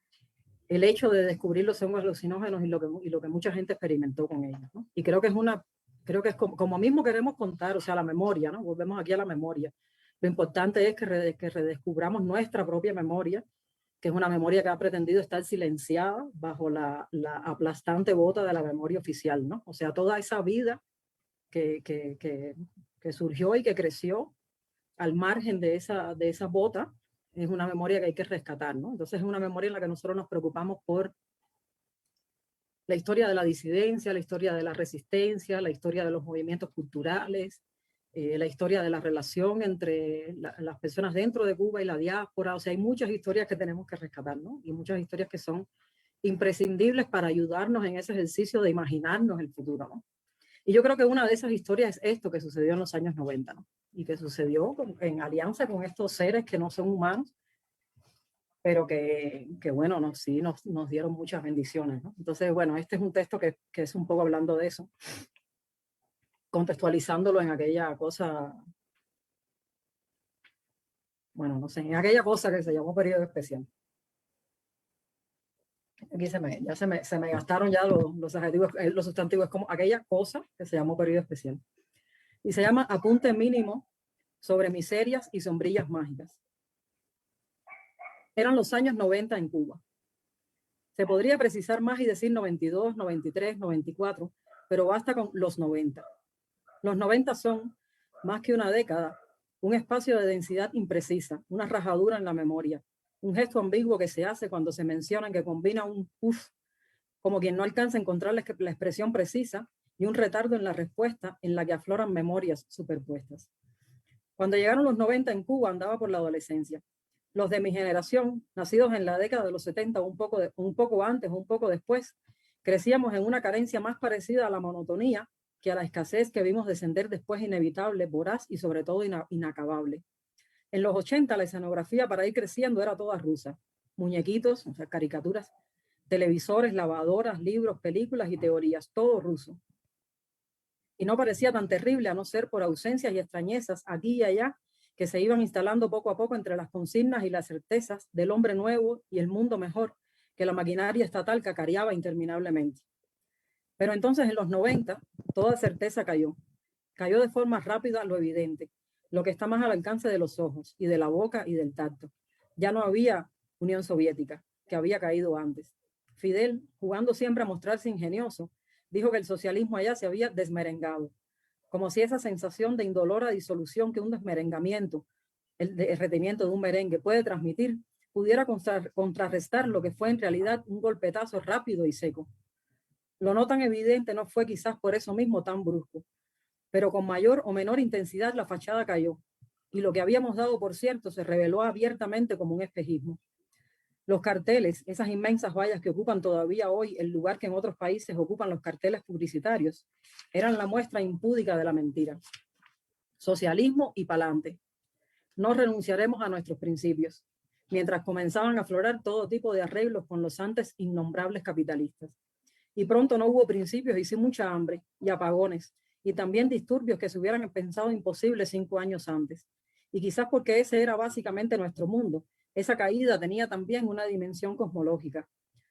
S4: hecho de descubrir los hongos alucinógenos y lo que mucha gente experimentó con ellos, ¿no? Y creo que es como mismo queremos contar, o sea, la memoria, ¿no? Volvemos aquí a la memoria. Lo importante es que redescubramos nuestra propia memoria, que es una memoria que ha pretendido estar silenciada bajo la aplastante bota de la memoria oficial, ¿no? O sea, toda esa vida que surgió y que creció al margen de esa bota, es una memoria que hay que rescatar, ¿no? Entonces es una memoria en la que nosotros nos preocupamos por la historia de la disidencia, la historia de la resistencia, la historia de los movimientos culturales, la historia de la relación entre las personas dentro de Cuba y la diáspora. O sea, hay muchas historias que tenemos que rescatar, ¿no? Y muchas historias que son imprescindibles para ayudarnos en ese ejercicio de imaginarnos el futuro, ¿no? Y yo creo que una de esas historias es esto que sucedió en los años 90, ¿no? Y que sucedió en alianza con estos seres que no son humanos, pero que bueno, sí nos dieron muchas bendiciones, ¿no? Entonces, bueno, este es un texto que es un poco hablando de eso, contextualizándolo en aquella cosa, bueno, no sé, en aquella cosa que se llamó periodo especial. Aquí se me gastaron ya los adjetivos, los sustantivos, como aquella cosa que se llamó periodo especial. Y se llama Apunte mínimo sobre miserias y sombrillas mágicas. Eran los años 90 en Cuba. Se podría precisar más y decir 92, 93, 94, pero basta con los 90. Los 90 son, más que una década, un espacio de densidad imprecisa, una rajadura en la memoria, un gesto ambiguo que se hace cuando se menciona que combina un uff, como quien no alcanza a encontrar la expresión precisa, y un retardo en la respuesta en la que afloran memorias superpuestas. Cuando llegaron los 90 en Cuba andaba por la adolescencia. Los de mi generación, nacidos en la década de los 70, un poco antes, un poco después, crecíamos en una carencia más parecida a la monotonía que a la escasez que vimos descender después inevitable, voraz y sobre todo inacabable. En los 80 la escenografía para ir creciendo era toda rusa. Muñequitos, o sea, caricaturas, televisores, lavadoras, libros, películas y teorías, todo ruso. Y no parecía tan terrible a no ser por ausencias y extrañezas aquí y allá que se iban instalando poco a poco entre las consignas y las certezas del hombre nuevo y el mundo mejor que la maquinaria estatal cacareaba interminablemente. Pero entonces en los 90 toda certeza cayó. Cayó de forma rápida lo evidente, lo que está más al alcance de los ojos y de la boca y del tacto. Ya no había Unión Soviética, que había caído antes. Fidel, jugando siempre a mostrarse ingenioso, dijo que el socialismo allá se había desmerengado, como si esa sensación de indolora disolución que un desmerengamiento, el derretimiento de un merengue puede transmitir, pudiera contrarrestar lo que fue en realidad un golpetazo rápido y seco. Lo no tan evidente no fue quizás por eso mismo tan brusco, pero con mayor o menor intensidad la fachada cayó, y lo que habíamos dado por cierto se reveló abiertamente como un espejismo. Los carteles, esas inmensas vallas que ocupan todavía hoy el lugar que en otros países ocupan los carteles publicitarios, eran la muestra impúdica de la mentira. Socialismo y pa'lante. No renunciaremos a nuestros principios, mientras comenzaban a aflorar todo tipo de arreglos con los antes innombrables capitalistas. Y pronto no hubo principios y sí mucha hambre y apagones, y también disturbios que se hubieran pensado imposibles 5 años antes. Y quizás porque ese era básicamente nuestro mundo, esa caída tenía también una dimensión cosmológica.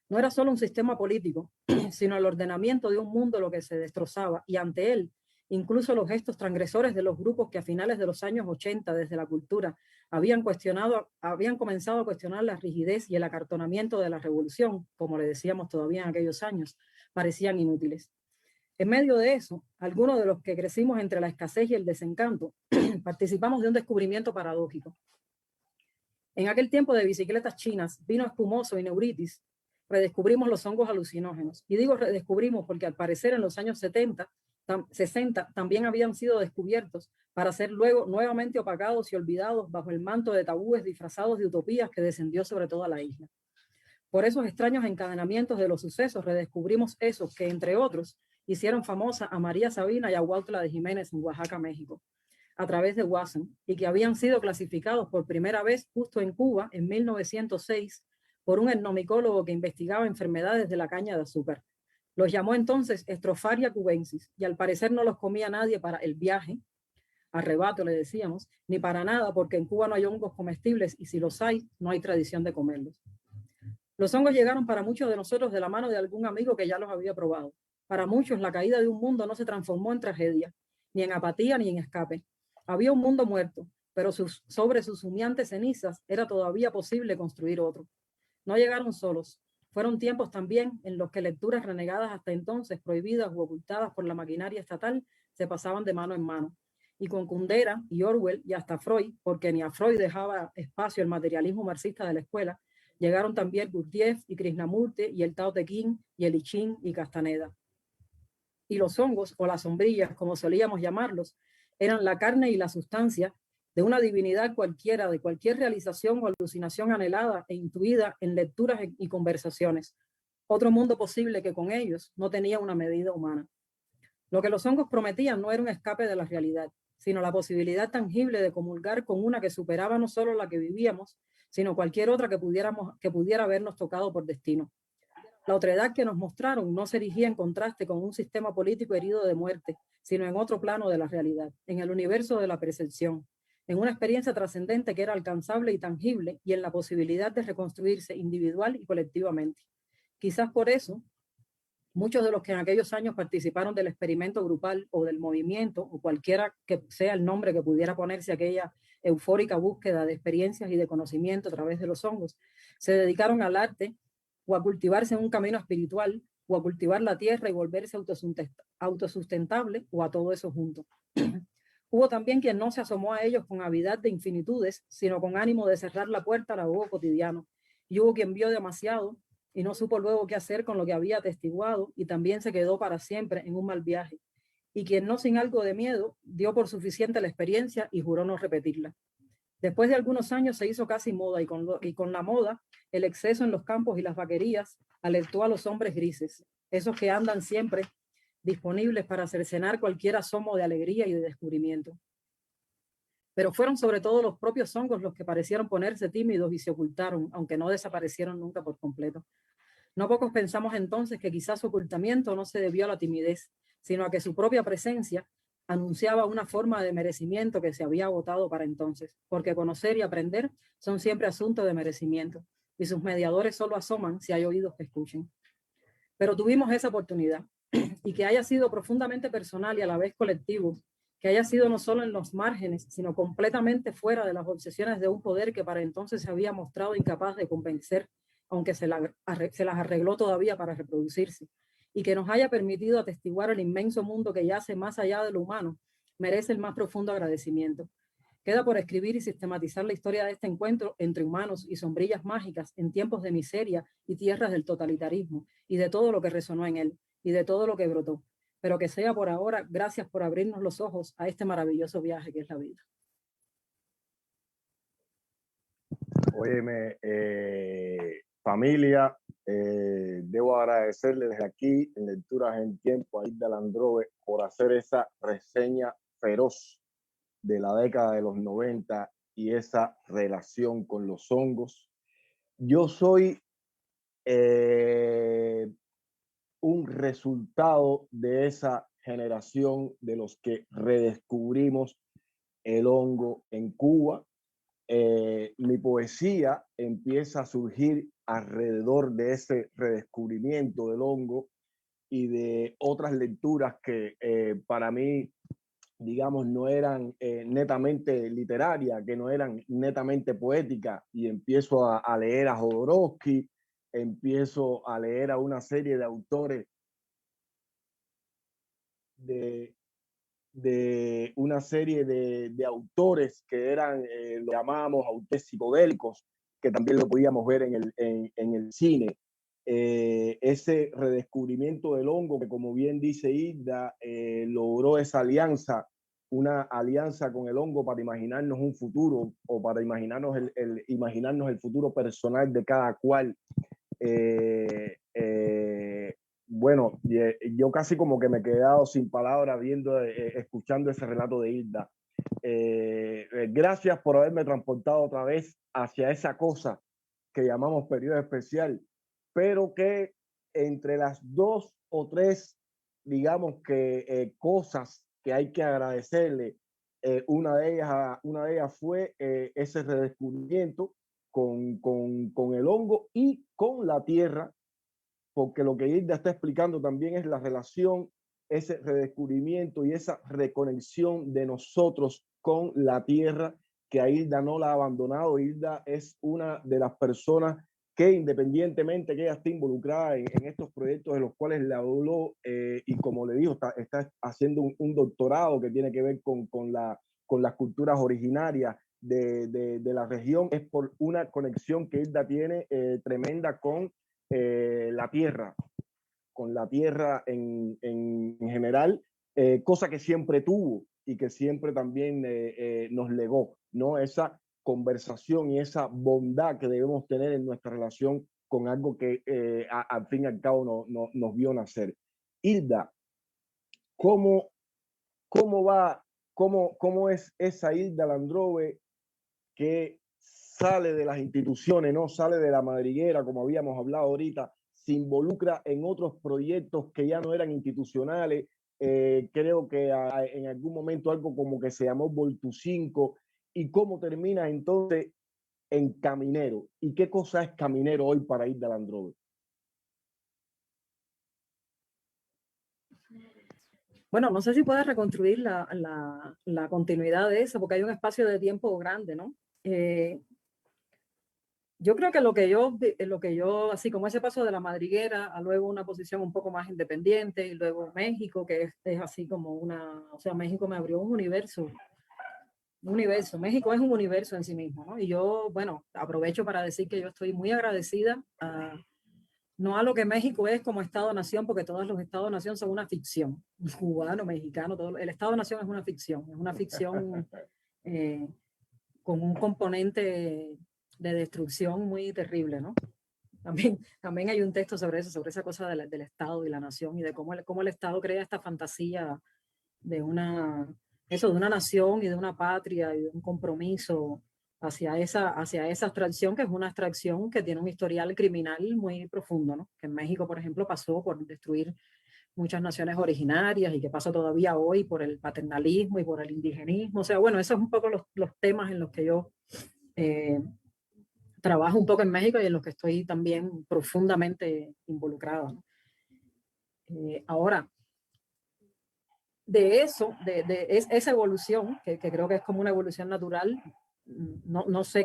S4: No era solo un sistema político, sino el ordenamiento de un mundo lo que se destrozaba, y ante él, incluso los gestos transgresores de los grupos que a finales de los años 80, desde la cultura, habían comenzado a cuestionar la rigidez y el acartonamiento de la revolución, como le decíamos todavía en aquellos años, parecían inútiles. En medio de eso, algunos de los que crecimos entre la escasez y el desencanto, participamos de un descubrimiento paradójico. En aquel tiempo de bicicletas chinas, vino espumoso y neuritis, redescubrimos los hongos alucinógenos. Y digo redescubrimos porque al parecer en los años 60 también habían sido descubiertos para ser luego nuevamente opagados y olvidados bajo el manto de tabúes disfrazados de utopías que descendió sobre toda la isla. Por esos extraños encadenamientos de los sucesos redescubrimos esos que, entre otros, hicieron famosa a María Sabina y a Huautla de Jiménez en Oaxaca, México, a través de Watson, y que habían sido clasificados por primera vez justo en Cuba en 1906 por un etnomicólogo que investigaba enfermedades de la caña de azúcar. Los llamó entonces Stropharia cubensis, y al parecer no los comía nadie para el viaje, arrebato le decíamos, ni para nada, porque en Cuba no hay hongos comestibles y si los hay, no hay tradición de comerlos. Los hongos llegaron para muchos de nosotros de la mano de algún amigo que ya los había probado. Para muchos la caída de un mundo no se transformó en tragedia, ni en apatía ni en escape. Había un mundo muerto, pero sobre sus humeantes cenizas era todavía posible construir otro. No llegaron solos. Fueron tiempos también en los que lecturas renegadas hasta entonces, prohibidas u ocultadas por la maquinaria estatal, se pasaban de mano en mano. Y con Kundera y Orwell y hasta Freud, porque ni a Freud dejaba espacio el materialismo marxista de la escuela, llegaron también Gurdjieff y Krishnamurti y el Tao Te Ching y el I Ching y Castaneda. Y los hongos, o las sombrillas, como solíamos llamarlos, eran la carne y la sustancia de una divinidad cualquiera, de cualquier realización o alucinación anhelada e intuida en lecturas y conversaciones. Otro mundo posible que con ellos no tenía una medida humana. Lo que los hongos prometían no era un escape de la realidad, sino la posibilidad tangible de comulgar con una que superaba no solo la que vivíamos, sino cualquier otra que pudiera habernos tocado por destino. La otredad que nos mostraron no se erigía en contraste con un sistema político herido de muerte, sino en otro plano de la realidad, en el universo de la percepción, en una experiencia trascendente que era alcanzable y tangible y en la posibilidad de reconstruirse individual y colectivamente. Quizás por eso, muchos de los que en aquellos años participaron del experimento grupal o del movimiento, o cualquiera que sea el nombre que pudiera ponerse a aquella eufórica búsqueda de experiencias y de conocimiento a través de los hongos, se dedicaron al arte o a cultivarse en un camino espiritual, o a cultivar la tierra y volverse autosustentable, o a todo eso junto. Hubo también quien no se asomó a ellos con avidez de infinitudes, sino con ánimo de cerrar la puerta al ahogo cotidiano. Y hubo quien vio demasiado y no supo luego qué hacer con lo que había atestiguado y también se quedó para siempre en un mal viaje. Y quien no sin algo de miedo dio por suficiente la experiencia y juró no repetirla. Después de algunos años se hizo casi moda y con la moda, el exceso en los campos y las vaquerías alertó a los hombres grises, esos que andan siempre disponibles para cercenar cualquier asomo de alegría y de descubrimiento. Pero fueron sobre todo los propios hongos los que parecieron ponerse tímidos y se ocultaron, aunque no desaparecieron nunca por completo. No pocos pensamos entonces que quizás su ocultamiento no se debió a la timidez, sino a que su propia presencia anunciaba una forma de merecimiento que se había agotado para entonces, porque conocer y aprender son siempre asuntos de merecimiento, y sus mediadores solo asoman si hay oídos que escuchen. Pero tuvimos esa oportunidad, y que haya sido profundamente personal y a la vez colectivo, que haya sido no solo en los márgenes, sino completamente fuera de las obsesiones de un poder que para entonces se había mostrado incapaz de convencer, aunque se las arregló todavía para reproducirse, y que nos haya permitido atestiguar el inmenso mundo que yace más allá de lo humano, merece el más profundo agradecimiento. Queda por escribir y sistematizar la historia de este encuentro entre humanos y sombrillas mágicas en tiempos de miseria y tierras del totalitarismo, y de todo lo que resonó en él, y de todo lo que brotó. Pero que sea por ahora, gracias por abrirnos los ojos a este maravilloso viaje que es la vida.
S5: Óyeme, familia, debo agradecerle desde aquí en Lecturas en Tiempo a Hilda Landrove por hacer esa reseña feroz de la década de los 90 y esa relación con los hongos. Yo soy un resultado de esa generación de los que redescubrimos el hongo en Cuba. Mi poesía empieza a surgir alrededor de ese redescubrimiento del hongo y de otras lecturas que para mí, digamos, no eran netamente literarias, que no eran netamente poéticas, y empiezo a leer a Jodorowsky, empiezo a leer a una serie de autores de una serie de autores que eran, lo llamábamos autores psicodélicos, que también lo podíamos ver en el cine. Ese redescubrimiento del hongo que, como bien dice Hilda, logró esa alianza, una alianza con el hongo para imaginarnos un futuro, o para imaginarnos imaginarnos el futuro personal de cada cual. Bueno, yo casi como que me he quedado sin palabras viendo, escuchando ese relato de Hilda. Gracias por haberme transportado otra vez hacia esa cosa que llamamos periodo especial, pero que entre las dos o tres, digamos que cosas que hay que agradecerle, una de ellas fue ese redescubrimiento con el hongo y con la tierra, porque lo que Hilda está explicando también es la relación, ese redescubrimiento y esa reconexión de nosotros con la tierra, que a Hilda no la ha abandonado. Hilda es una de las personas que, independientemente que ella esté involucrada en estos proyectos de los cuales le habló, y como le digo, está haciendo un doctorado que tiene que ver con las culturas originarias de la región, es por una conexión que Hilda tiene tremenda con la tierra, con la tierra en general, cosa que siempre tuvo y que siempre también nos legó, ¿no? Esa conversación y esa bondad que debemos tener en nuestra relación con algo que al fin y al cabo nos vio nacer. Hilda, ¿cómo va, cómo es esa Hilda Landrove que sale de las instituciones, no sale de la madriguera, como habíamos hablado ahorita, se involucra en otros proyectos que ya no eran institucionales? Creo que en algún momento algo como que se llamó Voltu 5, y cómo termina entonces en Caminero. ¿Y qué cosa es Caminero hoy para Hilda Landrove?
S4: Bueno, no sé si puedes reconstruir la continuidad de eso, porque hay un espacio de tiempo grande, ¿no? Yo creo que lo que yo, así como ese paso de la madriguera a luego una posición un poco más independiente, y luego México, que es así como o sea, México me abrió un universo. México es un universo en sí mismo, ¿no? Y yo, bueno, aprovecho para decir que yo estoy muy agradecida no a lo que México es como Estado-nación, porque todos los Estados-nación son una ficción, cubano, mexicano, el Estado-nación es una ficción con un componente de destrucción muy terrible, ¿no? También hay un texto sobre eso, sobre esa cosa del Estado y la nación, y de cómo el Estado crea esta fantasía de una nación y de una patria y de un compromiso hacia esa abstracción, que es una abstracción que tiene un historial criminal muy profundo, ¿no? Que en México, por ejemplo, pasó por destruir muchas naciones originarias y que pasa todavía hoy por el paternalismo y por el indigenismo. O sea, bueno, esos son un poco los temas en los que yo trabajo un poco en México y en los que estoy también profundamente involucrada, ¿no? Ahora, de eso, esa evolución, que creo que es como una evolución natural, no sé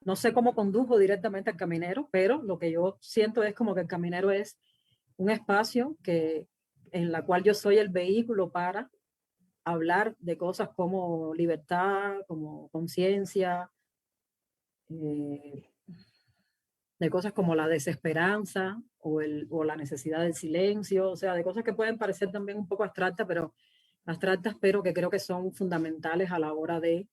S4: no sé cómo condujo directamente al caminero, pero lo que yo siento es como que el caminero es un espacio en la cual yo soy el vehículo para hablar de cosas como libertad, como conciencia, de cosas como la desesperanza o la necesidad del silencio, o sea, de cosas que pueden parecer también un poco abstractas, pero que creo que son fundamentales a la hora de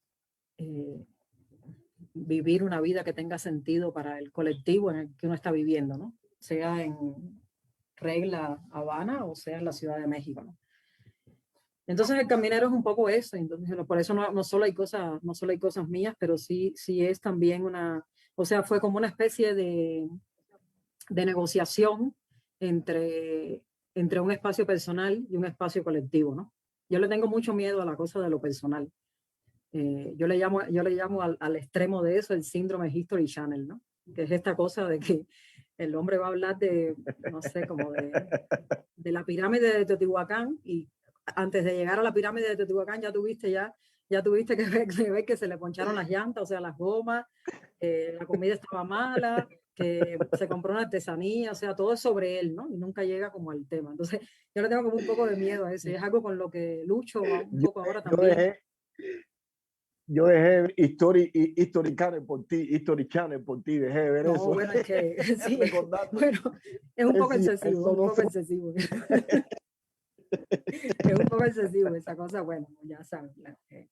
S4: vivir una vida que tenga sentido para el colectivo en el que uno está viviendo, ¿no? Sea en Regla, Habana, o sea en la Ciudad de México, ¿no? Entonces el caminero es un poco eso, entonces por eso no solo hay cosas mías, pero sí es también o sea, fue como una especie de negociación entre un espacio personal y un espacio colectivo, ¿no? Yo le tengo mucho miedo a la cosa de lo personal. Yo le llamo al extremo de eso el síndrome History Channel, ¿no? Que es esta cosa de que el hombre va a hablar de, no sé, como de la pirámide de Teotihuacán, y antes de llegar a la pirámide de Teotihuacán ya tuviste que ver que se le poncharon las llantas, o sea, las gomas, la comida estaba mala, que se compró una artesanía, o sea, todo es sobre él, ¿no? Y nunca llega como al tema. Entonces, yo le tengo como un poco de miedo a eso, y es algo con lo que lucho un poco ahora
S5: Yo
S4: también.
S5: yo dejé History Channel por ti, dejé de ver
S4: No,
S5: eso.
S4: bueno, es que sí,
S5: Recordando.
S4: bueno, es un poco
S5: Sí,
S4: excesivo,
S5: eso
S4: un
S5: no
S4: poco excesivo. Es un poco excesivo esa cosa, bueno, ya saben,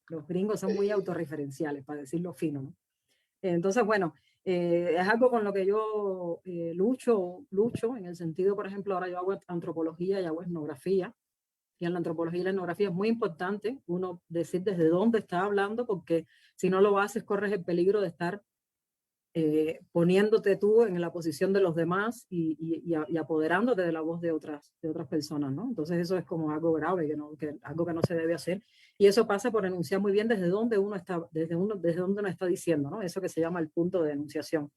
S4: los gringos son muy autorreferenciales, para decirlo fino, ¿no? Entonces, bueno, es algo con lo que yo lucho en el sentido, por ejemplo, ahora yo hago antropología y hago etnografía, y en la antropología y la etnografía es muy importante uno decir desde dónde está hablando, porque si no lo haces corres el peligro de estar poniéndote tú en la posición de los demás y apoderándote de la voz de otras personas, ¿no? Entonces eso es como algo grave, algo que no se debe hacer. Y eso pasa por enunciar muy bien desde dónde uno está diciendo, ¿no? Eso que se llama el punto de enunciación.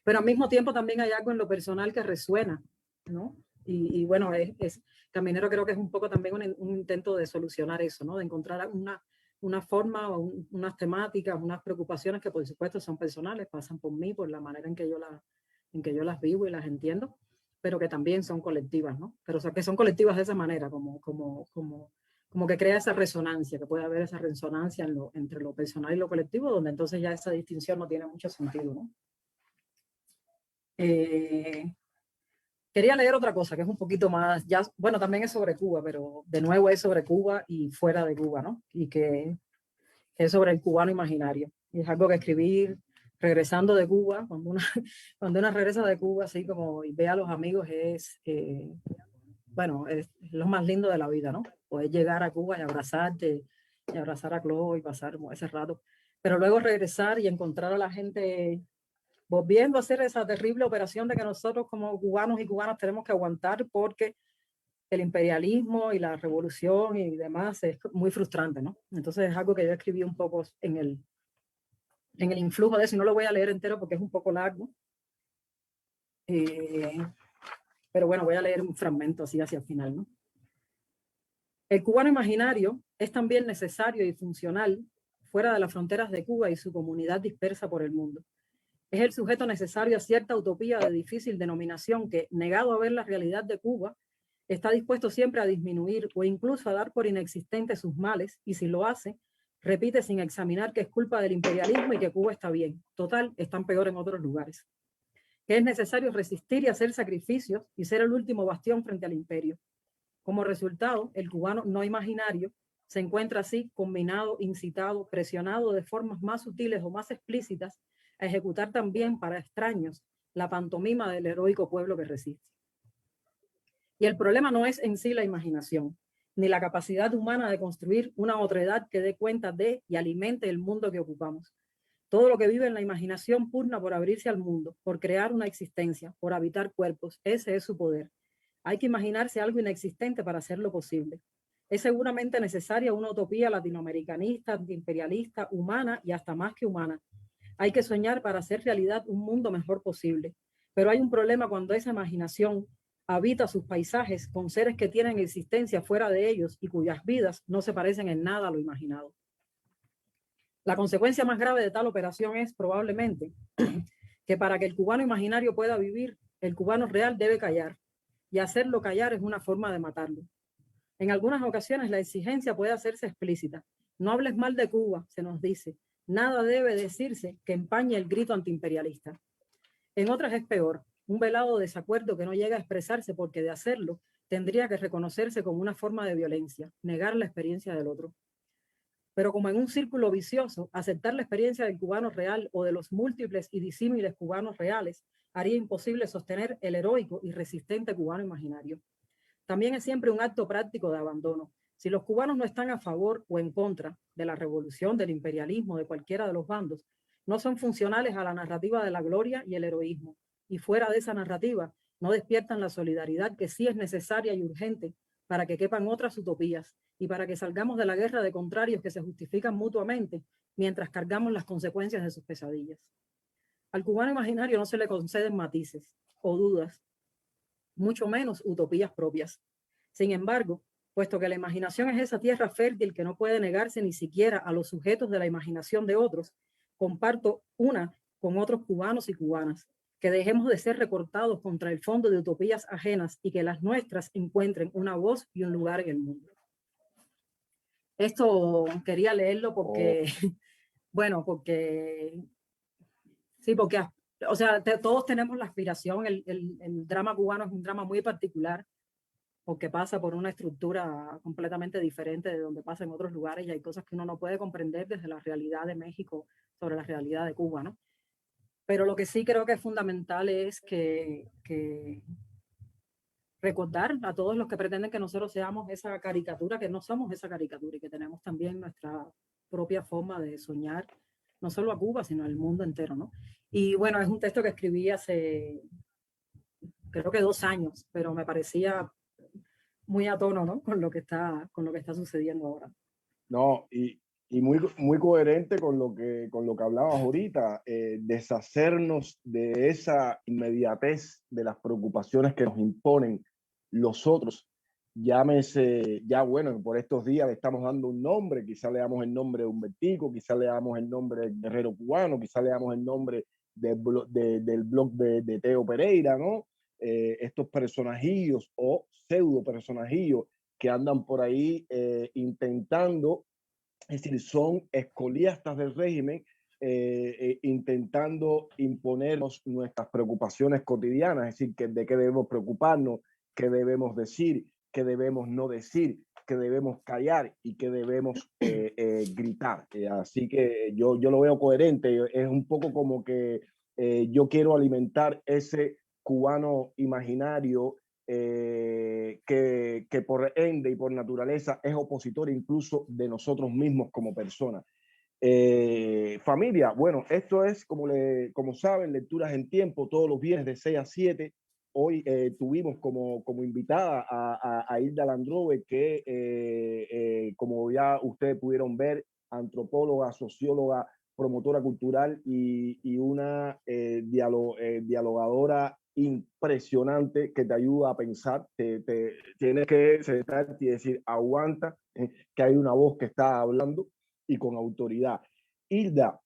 S4: Pero al mismo tiempo también hay algo en lo personal que resuena, ¿no? Y bueno, Caminero creo que es un poco también un intento de solucionar eso, ¿no? De encontrar una forma o unas temáticas, unas preocupaciones que por supuesto son personales, pasan por mí, por la manera en que yo las vivo y las entiendo, pero que también son colectivas, ¿no? Pero o sea, que son colectivas de esa manera, como que crea esa resonancia, que puede haber esa resonancia entre lo personal y lo colectivo, donde entonces ya esa distinción no tiene mucho sentido, ¿no? Quería leer otra cosa que es un poquito más, ya, bueno, también es sobre Cuba, pero de nuevo es sobre Cuba y fuera de Cuba, ¿no? Y que es sobre el cubano imaginario. Y es algo que escribí regresando de Cuba, cuando una regresa de Cuba, así como y ve a los amigos, bueno, es lo más lindo de la vida, ¿no? Poder llegar a Cuba y abrazarte, y abrazar a Chloe y pasar ese rato. Pero luego regresar y encontrar a la gente volviendo a hacer esa terrible operación de que nosotros como cubanos y cubanas tenemos que aguantar porque el imperialismo y la revolución y demás es muy frustrante, ¿no? Entonces es algo que yo escribí un poco en el influjo de eso, y no lo voy a leer entero porque es un poco largo, pero bueno, voy a leer un fragmento así hacia el final, ¿no? El cubano imaginario es también necesario y funcional fuera de las fronteras de Cuba y su comunidad dispersa por el mundo. Es el sujeto necesario a cierta utopía de difícil denominación que, negado a ver la realidad de Cuba, está dispuesto siempre a disminuir o incluso a dar por inexistentes sus males, y si lo hace, repite sin examinar que es culpa del imperialismo y que Cuba está bien. Total, están peor en otros lugares. Que es necesario resistir y hacer sacrificios y ser el último bastión frente al imperio. Como resultado, el cubano no imaginario se encuentra así combinado, incitado, presionado de formas más sutiles o más explícitas a ejecutar también para extraños la pantomima del heroico pueblo que resiste. Y el problema no es en sí la imaginación, ni la capacidad humana de construir una otredad que dé cuenta de y alimente el mundo que ocupamos. Todo lo que vive en la imaginación pugna por abrirse al mundo, por crear una existencia, por habitar cuerpos. Ese es su poder. Hay que imaginarse algo inexistente para hacerlo posible. Es seguramente necesaria una utopía latinoamericanista, antiimperialista, humana y hasta más que humana. Hay que soñar para hacer realidad un mundo mejor posible. Pero hay un problema cuando esa imaginación habita sus paisajes con seres que tienen existencia fuera de ellos y cuyas vidas no se parecen en nada a lo imaginado. La consecuencia más grave de tal operación es probablemente que para que el cubano imaginario pueda vivir, el cubano real debe callar, y hacerlo callar es una forma de matarlo. En algunas ocasiones la exigencia puede hacerse explícita. No hables mal de Cuba, se nos dice. Nada debe decirse que empañe el grito antiimperialista. En otras es peor, un velado desacuerdo que no llega a expresarse porque de hacerlo tendría que reconocerse como una forma de violencia, negar la experiencia del otro. Pero como en un círculo vicioso, aceptar la experiencia del cubano real o de los múltiples y disímiles cubanos reales haría imposible sostener el heroico y resistente cubano imaginario. También es siempre un acto práctico de abandono. Si los cubanos no están a favor o en contra de la revolución, del imperialismo, de cualquiera de los bandos, no son funcionales a la narrativa de la gloria y el heroísmo. Y fuera de esa narrativa, no despiertan la solidaridad que sí es necesaria y urgente para que quepan otras utopías y para que salgamos de la guerra de contrarios que se justifican mutuamente mientras cargamos las consecuencias de sus pesadillas. Al cubano imaginario no se le conceden matices o dudas, mucho menos utopías propias. Sin embargo, puesto que la imaginación es esa tierra fértil que no puede negarse ni siquiera a los sujetos de la imaginación de otros, comparto una con otros cubanos y cubanas, que dejemos de ser recortados contra el fondo de utopías ajenas y que las nuestras encuentren una voz y un lugar en el mundo. Esto quería leerlo porque, bueno, porque, sí, porque, o sea, todos tenemos la aspiración, el drama cubano es un drama muy particular, porque pasa por una estructura completamente diferente de donde pasa en otros lugares y hay cosas que uno no puede comprender desde la realidad de México sobre la realidad de Cuba, ¿no? Pero lo que sí creo que es fundamental es que recordar a todos los que pretenden que nosotros seamos esa caricatura, que no somos esa caricatura y que tenemos también nuestra propia forma de soñar, no solo a Cuba, sino al mundo entero, ¿no? Y bueno, es un texto que escribí hace, creo que 2 años, pero me parecía muy a tono, ¿no? Con lo que está sucediendo ahora.
S5: No, y muy coherente con lo que hablabas ahorita, deshacernos de esa inmediatez de las preocupaciones que nos imponen los otros. Llámese, ya bueno, por estos días le estamos dando un nombre, quizá le damos el nombre de Humbertico, quizá le damos el nombre del guerrero cubano, quizá le damos el nombre del blog de Teo Pereira, ¿no? Estos personajillos o pseudo personajillos que andan por ahí intentando, es decir, son escoliastas del régimen, intentando imponernos nuestras preocupaciones cotidianas, es decir, que de qué debemos preocuparnos, qué debemos decir, qué debemos no decir, qué debemos callar y qué debemos gritar. Así que yo lo veo coherente, es un poco como que yo quiero alimentar ese cubano imaginario que por ende y por naturaleza es opositor incluso de nosotros mismos como personas. Familia, bueno, esto es, como saben, Lecturas en Tiempo, todos los viernes de 6 a 7. Hoy tuvimos como invitada a Hilda Landrove, que como ya ustedes pudieron ver, antropóloga, socióloga, promotora cultural y una dialogadora impresionante que te ayuda a pensar. Tienes que sentarte y decir, aguanta, que hay una voz que está hablando y con autoridad. Hilda,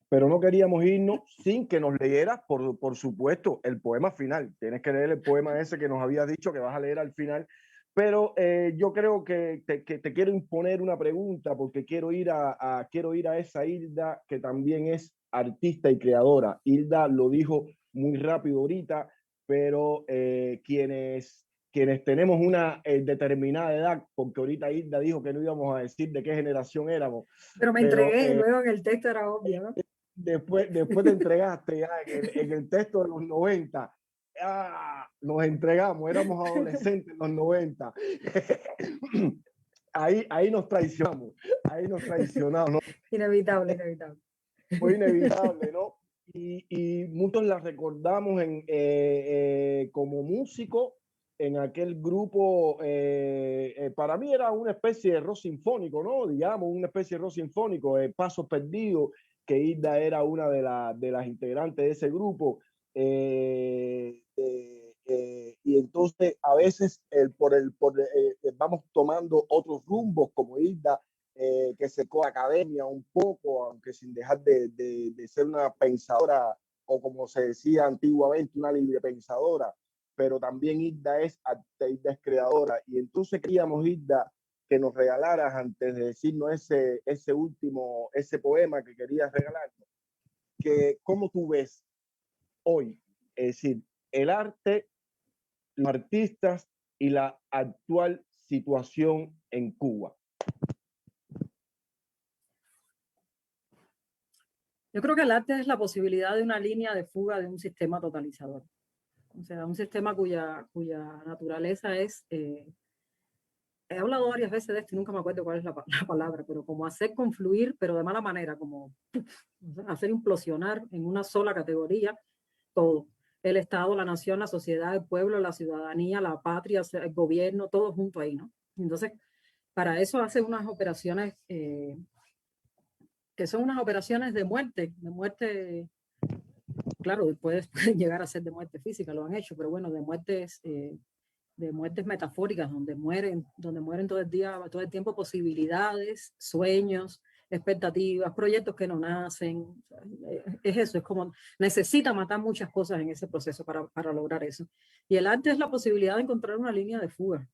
S5: pero no queríamos irnos sin que nos leyeras, por supuesto, el poema final. Tienes que leer el poema ese que nos habías dicho que vas a leer al final. Pero yo creo que te quiero imponer una pregunta porque quiero ir a esa Hilda que también es artista y creadora. Hilda lo dijo muy rápido ahorita, pero quienes tenemos una determinada edad, porque ahorita Hilda dijo que no íbamos a decir de qué generación éramos.
S4: Pero me entregué, luego en el texto era obvio, ¿no?
S5: Después te entregaste ya en el texto de los 90. Nos entregamos, éramos adolescentes en los 90. Ahí nos traicionamos, ¿no?
S4: Inevitable.
S5: Fue inevitable, ¿no? Y muchos la recordamos como músico, en aquel grupo, para mí era una especie de rock sinfónico, ¿no? Digamos, una especie de rock sinfónico, Pasos Perdidos, que Hilda era una de las integrantes de ese grupo. Y entonces a veces vamos tomando otros rumbos como Hilda, que secó academia un poco, aunque sin dejar de ser una pensadora, o como se decía antiguamente, una libre pensadora, pero también Hilda es artista, Hilda es creadora. Y entonces queríamos, Hilda, que nos regalaras, antes de decirnos ese poema que querías regalarnos, que cómo tú ves hoy, es decir, el arte, los artistas y la actual situación en Cuba.
S4: Yo creo que el arte es la posibilidad de una línea de fuga de un sistema totalizador. O sea, un sistema cuya naturaleza es, he hablado varias veces de esto y nunca me acuerdo cuál es la palabra, pero como hacer confluir, pero de mala manera, como hacer implosionar en una sola categoría todo. El Estado, la nación, la sociedad, el pueblo, la ciudadanía, la patria, el gobierno, todo junto ahí, ¿no? Entonces, para eso hace unas operaciones que son unas operaciones de muerte, claro, después pueden llegar a ser de muerte física, lo han hecho, pero bueno, de muertes metafóricas, donde mueren todo el tiempo posibilidades, sueños, expectativas, proyectos que no nacen. Es eso, es como necesita matar muchas cosas en ese proceso para lograr eso. Y el arte es la posibilidad de encontrar una línea de fuga.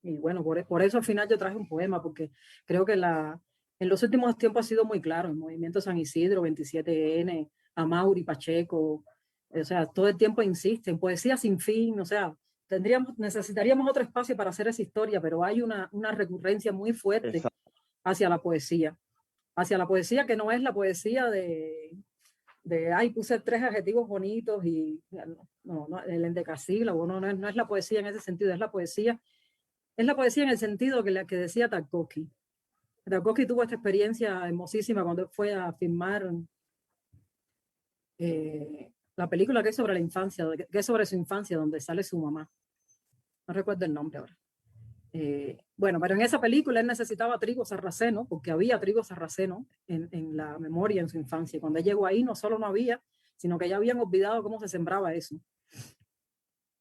S4: Y bueno, por eso al final yo traje un poema, porque creo que en los últimos tiempos ha sido muy claro, el movimiento San Isidro, 27N, Amaury, Pacheco, o sea, todo el tiempo insisten, poesía sin fin, o sea, necesitaríamos otro espacio para hacer esa historia, pero hay una recurrencia muy fuerte
S5: Exacto.
S4: hacia la poesía que no es la poesía ay, puse 3 adjetivos bonitos y no, el endecasílabo, no es la poesía en ese sentido, es la poesía en el sentido que decía Tarkovsky. Tarkovsky tuvo esta experiencia hermosísima cuando fue a filmar la película que es sobre la infancia, que es sobre su infancia, donde sale su mamá. No recuerdo el nombre ahora. Bueno, pero en esa película él necesitaba trigo sarraceno, porque había trigo sarraceno en la memoria en su infancia. Y cuando él llegó ahí, no solo no había, sino que ya habían olvidado cómo se sembraba eso.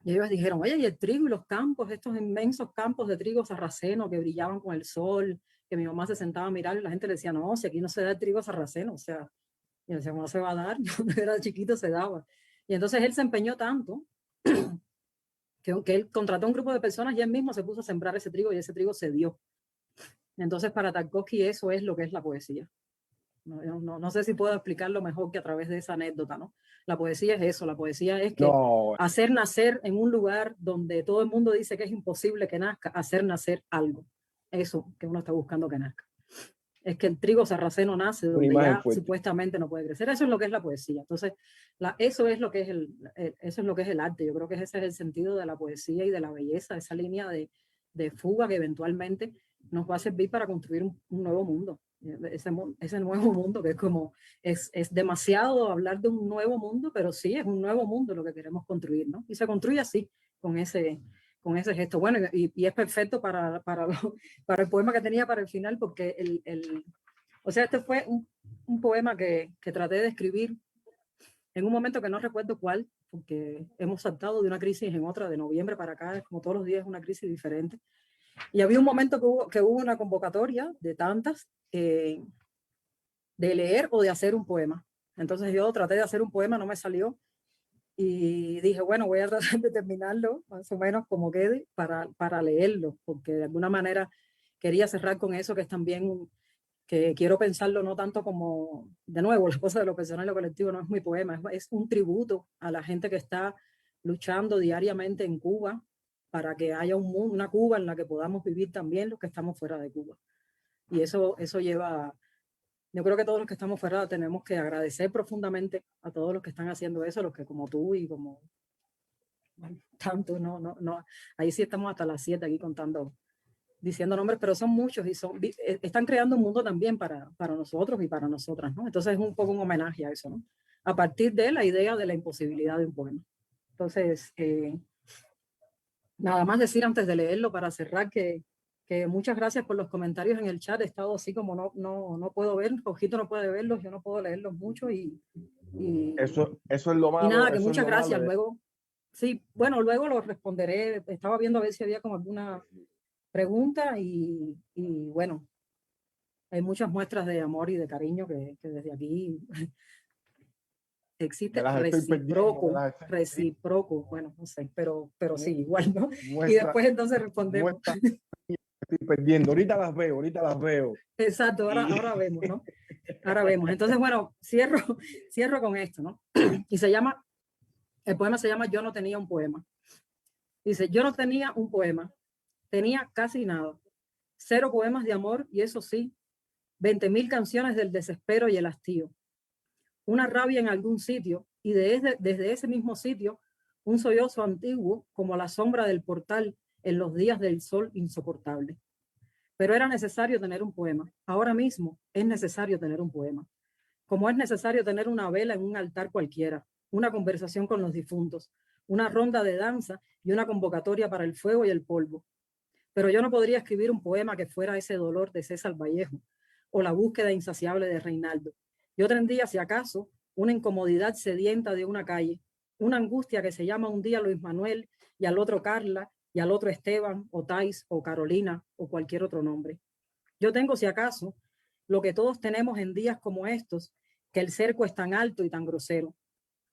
S4: Y ellos dijeron, oye, y el trigo y los campos, estos inmensos campos de trigo sarraceno que brillaban con el sol, que mi mamá se sentaba a mirar y la gente le decía, no, si aquí no se da el trigo sarraceno, o sea, y decía, ¿cómo se va a dar? Yo cuando era chiquito se daba. Y entonces él se empeñó tanto que él contrató a un grupo de personas y él mismo se puso a sembrar ese trigo y ese trigo se dio. Entonces para Tarkovsky eso es lo que es la poesía. No sé si puedo explicarlo mejor que a través de esa anécdota, ¿no? La poesía es eso, la poesía es que hacer nacer en un lugar donde todo el mundo dice que es imposible que nazca, hacer nacer algo. Eso que uno está buscando que nazca. Es que el trigo sarraceno nace donde ya supuestamente no puede crecer. Eso es lo que es la poesía. Entonces, eso es lo que es el arte. Yo creo que ese es el sentido de la poesía y de la belleza, esa línea de fuga que eventualmente nos va a servir para construir un nuevo mundo. Ese nuevo mundo que es como, es demasiado hablar de un nuevo mundo, pero sí, es un nuevo mundo lo que queremos construir, ¿no? Y se construye así, con ese gesto. Bueno, y es perfecto para el poema que tenía para el final, porque o sea, este fue un poema que traté de escribir en un momento que no recuerdo cuál, porque hemos saltado de una crisis en otra, de noviembre para acá, es como todos los días una crisis diferente. Y había un momento que hubo una convocatoria de tantas de leer o de hacer un poema. Entonces yo traté de hacer un poema, no me salió. Y dije, bueno, voy a tratar de terminarlo más o menos como quede para leerlo, porque de alguna manera quería cerrar con eso, que es también que quiero pensarlo no tanto como, de nuevo, la cosa de lo personal y lo colectivo no es mi poema, es un tributo a la gente que está luchando diariamente en Cuba para que haya una Cuba en la que podamos vivir también los que estamos fuera de Cuba. Y eso lleva, yo creo que todos los que estamos fuera tenemos que agradecer profundamente a todos los que están haciendo eso, los que como tú y como bueno, tanto, no, ahí sí estamos hasta las 7 aquí contando, diciendo nombres, pero son muchos y están creando un mundo también para nosotros y para nosotras, ¿no? Entonces es un poco un homenaje a eso, ¿no? A partir de la idea de la imposibilidad de un poema. Entonces, Nada más decir antes de leerlo para cerrar que muchas gracias por los comentarios en el chat. He estado así como no puedo ver, Ojito no puede verlos, yo no puedo leerlos mucho y,
S5: Eso es lo
S4: y
S5: malo,
S4: nada, que
S5: eso es
S4: muchas
S5: lo malo
S4: gracias. Luego, sí, bueno, luego lo responderé. Estaba viendo a ver si había como alguna pregunta y bueno, hay muchas muestras de amor y de cariño que desde aquí existe
S5: me las estoy perdiendo, me las estoy perdiendo.
S4: recíproco, bueno, no sé, pero sí,
S5: Mu-
S4: igual, ¿no? Y
S5: Muestra,
S4: después entonces respondemos.
S5: muestra, estoy perdiendo. Ahorita las veo, ahorita las veo.
S4: Exacto,
S5: Y
S4: ahora vemos, ¿no? Ahora vemos. Entonces, bueno, cierro con esto, ¿no? Y el poema se llama Yo no tenía un poema. Dice, yo no tenía un poema, tenía casi nada. 0 poemas de amor y eso sí, 20.000 canciones del desespero y el hastío. Una rabia en algún sitio y desde ese mismo sitio un sollozo antiguo como la sombra del portal en los días del sol insoportable. Pero era necesario tener un poema. Ahora mismo es necesario tener un poema. Como es necesario tener una vela en un altar cualquiera, una conversación con los difuntos, una ronda de danza y una convocatoria para el fuego y el polvo. Pero yo no podría escribir un poema que fuera ese dolor de César Vallejo o la búsqueda insaciable de Reinaldo. Yo tendría, si acaso, una incomodidad sedienta de una calle, una angustia que se llama un día Luis Manuel y al otro Carla y al otro Esteban o Tais o Carolina o cualquier otro nombre. Yo tengo, si acaso, lo que todos tenemos en días como estos, que el cerco es tan alto y tan grosero.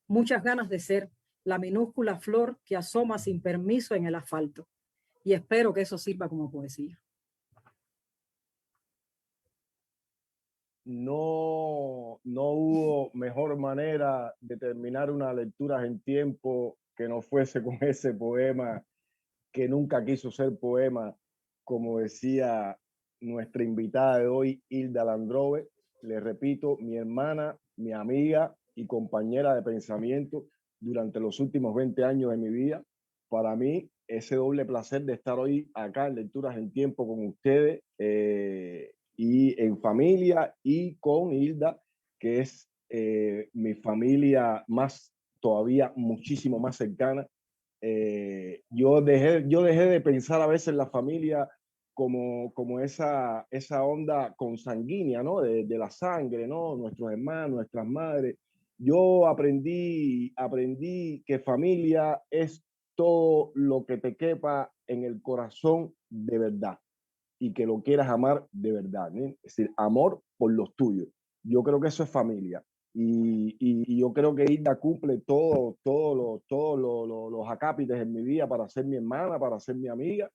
S4: Muchas ganas de ser la minúscula flor que asoma sin permiso en el asfalto. Y espero que eso sirva como poesía.
S5: no hubo mejor manera de terminar una lectura en tiempo que no fuese con ese poema que nunca quiso ser poema, como decía nuestra invitada de hoy, Hilda Landrove. Le repito, mi hermana, mi amiga y compañera de pensamiento durante los últimos 20 años de mi vida. Para mí, ese doble placer de estar hoy acá en Lecturas en Tiempo con ustedes y en familia y con Hilda, que es mi familia más, todavía muchísimo más cercana. Yo dejé de pensar a veces en la familia como esa onda consanguínea, ¿no? De la sangre, ¿no? Nuestros hermanos, nuestras madres. Yo aprendí que familia es todo lo que te quepa en el corazón de verdad y que lo quieras amar de verdad, ¿no? Es decir, amor por los tuyos. Yo creo que eso es familia. Y yo creo que Hilda cumple todos los acápites en mi vida para ser mi hermana, para ser mi amiga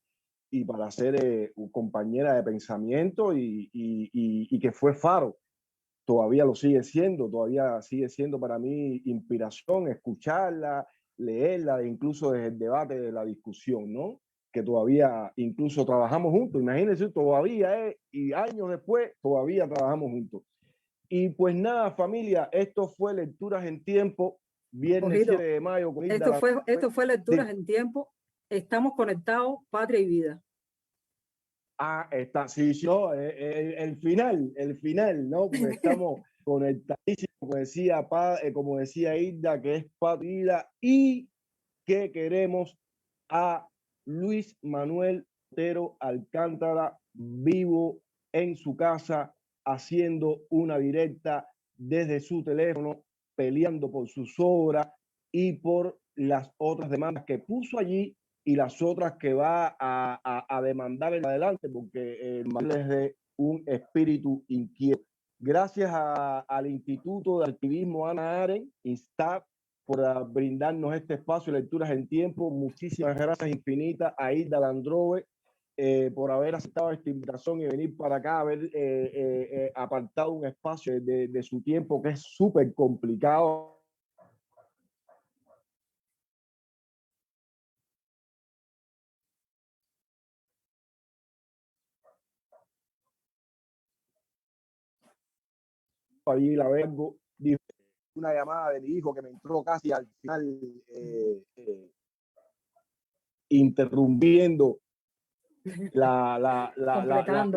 S5: y para ser compañera de pensamiento y que fue faro. Todavía sigue siendo para mí inspiración escucharla, leerla, incluso desde el debate de la discusión, ¿no? Que todavía incluso trabajamos juntos, imagínense, todavía, y años después, todavía trabajamos juntos. Y pues nada, familia, esto fue Lecturas en Tiempo, viernes 7
S4: Ojito,
S5: de mayo. Con
S4: esto fue Lecturas en Tiempo. Estamos conectados, patria y vida.
S5: Está, sí, yo, el final, ¿no? Porque estamos conectadísimos, como decía Hilda, que es patria y que queremos a Luis Manuel Otero Alcántara vivo en su casa, haciendo una directa desde su teléfono, peleando por sus obras y por las otras demandas que puso allí y las otras que va a demandar en adelante, porque es de un espíritu inquieto. Gracias al Instituto de Activismo Ana Aren, INSTAR, por brindarnos este espacio de Lecturas en Tiempo. Muchísimas gracias infinitas a Hilda Landrove por haber aceptado esta invitación y venir para acá, haber apartado un espacio de su tiempo que es súper complicado. Allí la vengo, una llamada de mi hijo que me entró casi al final, interrumpiendo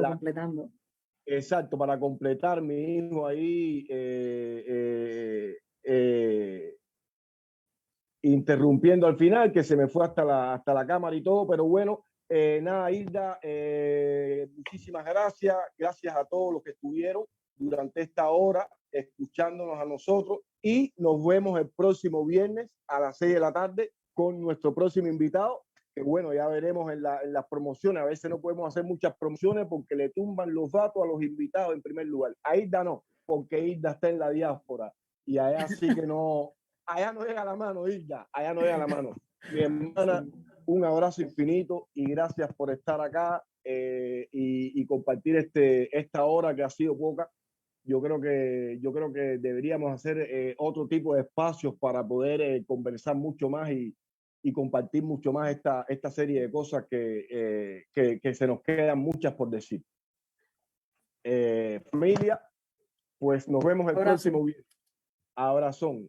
S4: completando.
S5: Exacto, para completar mi hijo ahí interrumpiendo al final, que se me fue hasta la cámara y todo, pero bueno, nada, Hilda, muchísimas gracias. Gracias a todos los que estuvieron durante esta hora escuchándonos a nosotros y nos vemos el próximo viernes a las 6 de la tarde con nuestro próximo invitado, que bueno, ya veremos en las promociones. A veces no podemos hacer muchas promociones porque le tumban los datos a los invitados en primer lugar. A Hilda no, porque Hilda está en la diáspora y allá sí que no, allá no llega la mano, Hilda, allá no llega la mano. Mi hermana, un abrazo infinito y gracias por estar acá y compartir esta hora que ha sido poca. Yo creo que deberíamos hacer otro tipo de espacios para poder conversar mucho más y compartir mucho más esta serie de cosas que se nos quedan muchas por decir. Familia, pues nos vemos el próximo video. Abrazón.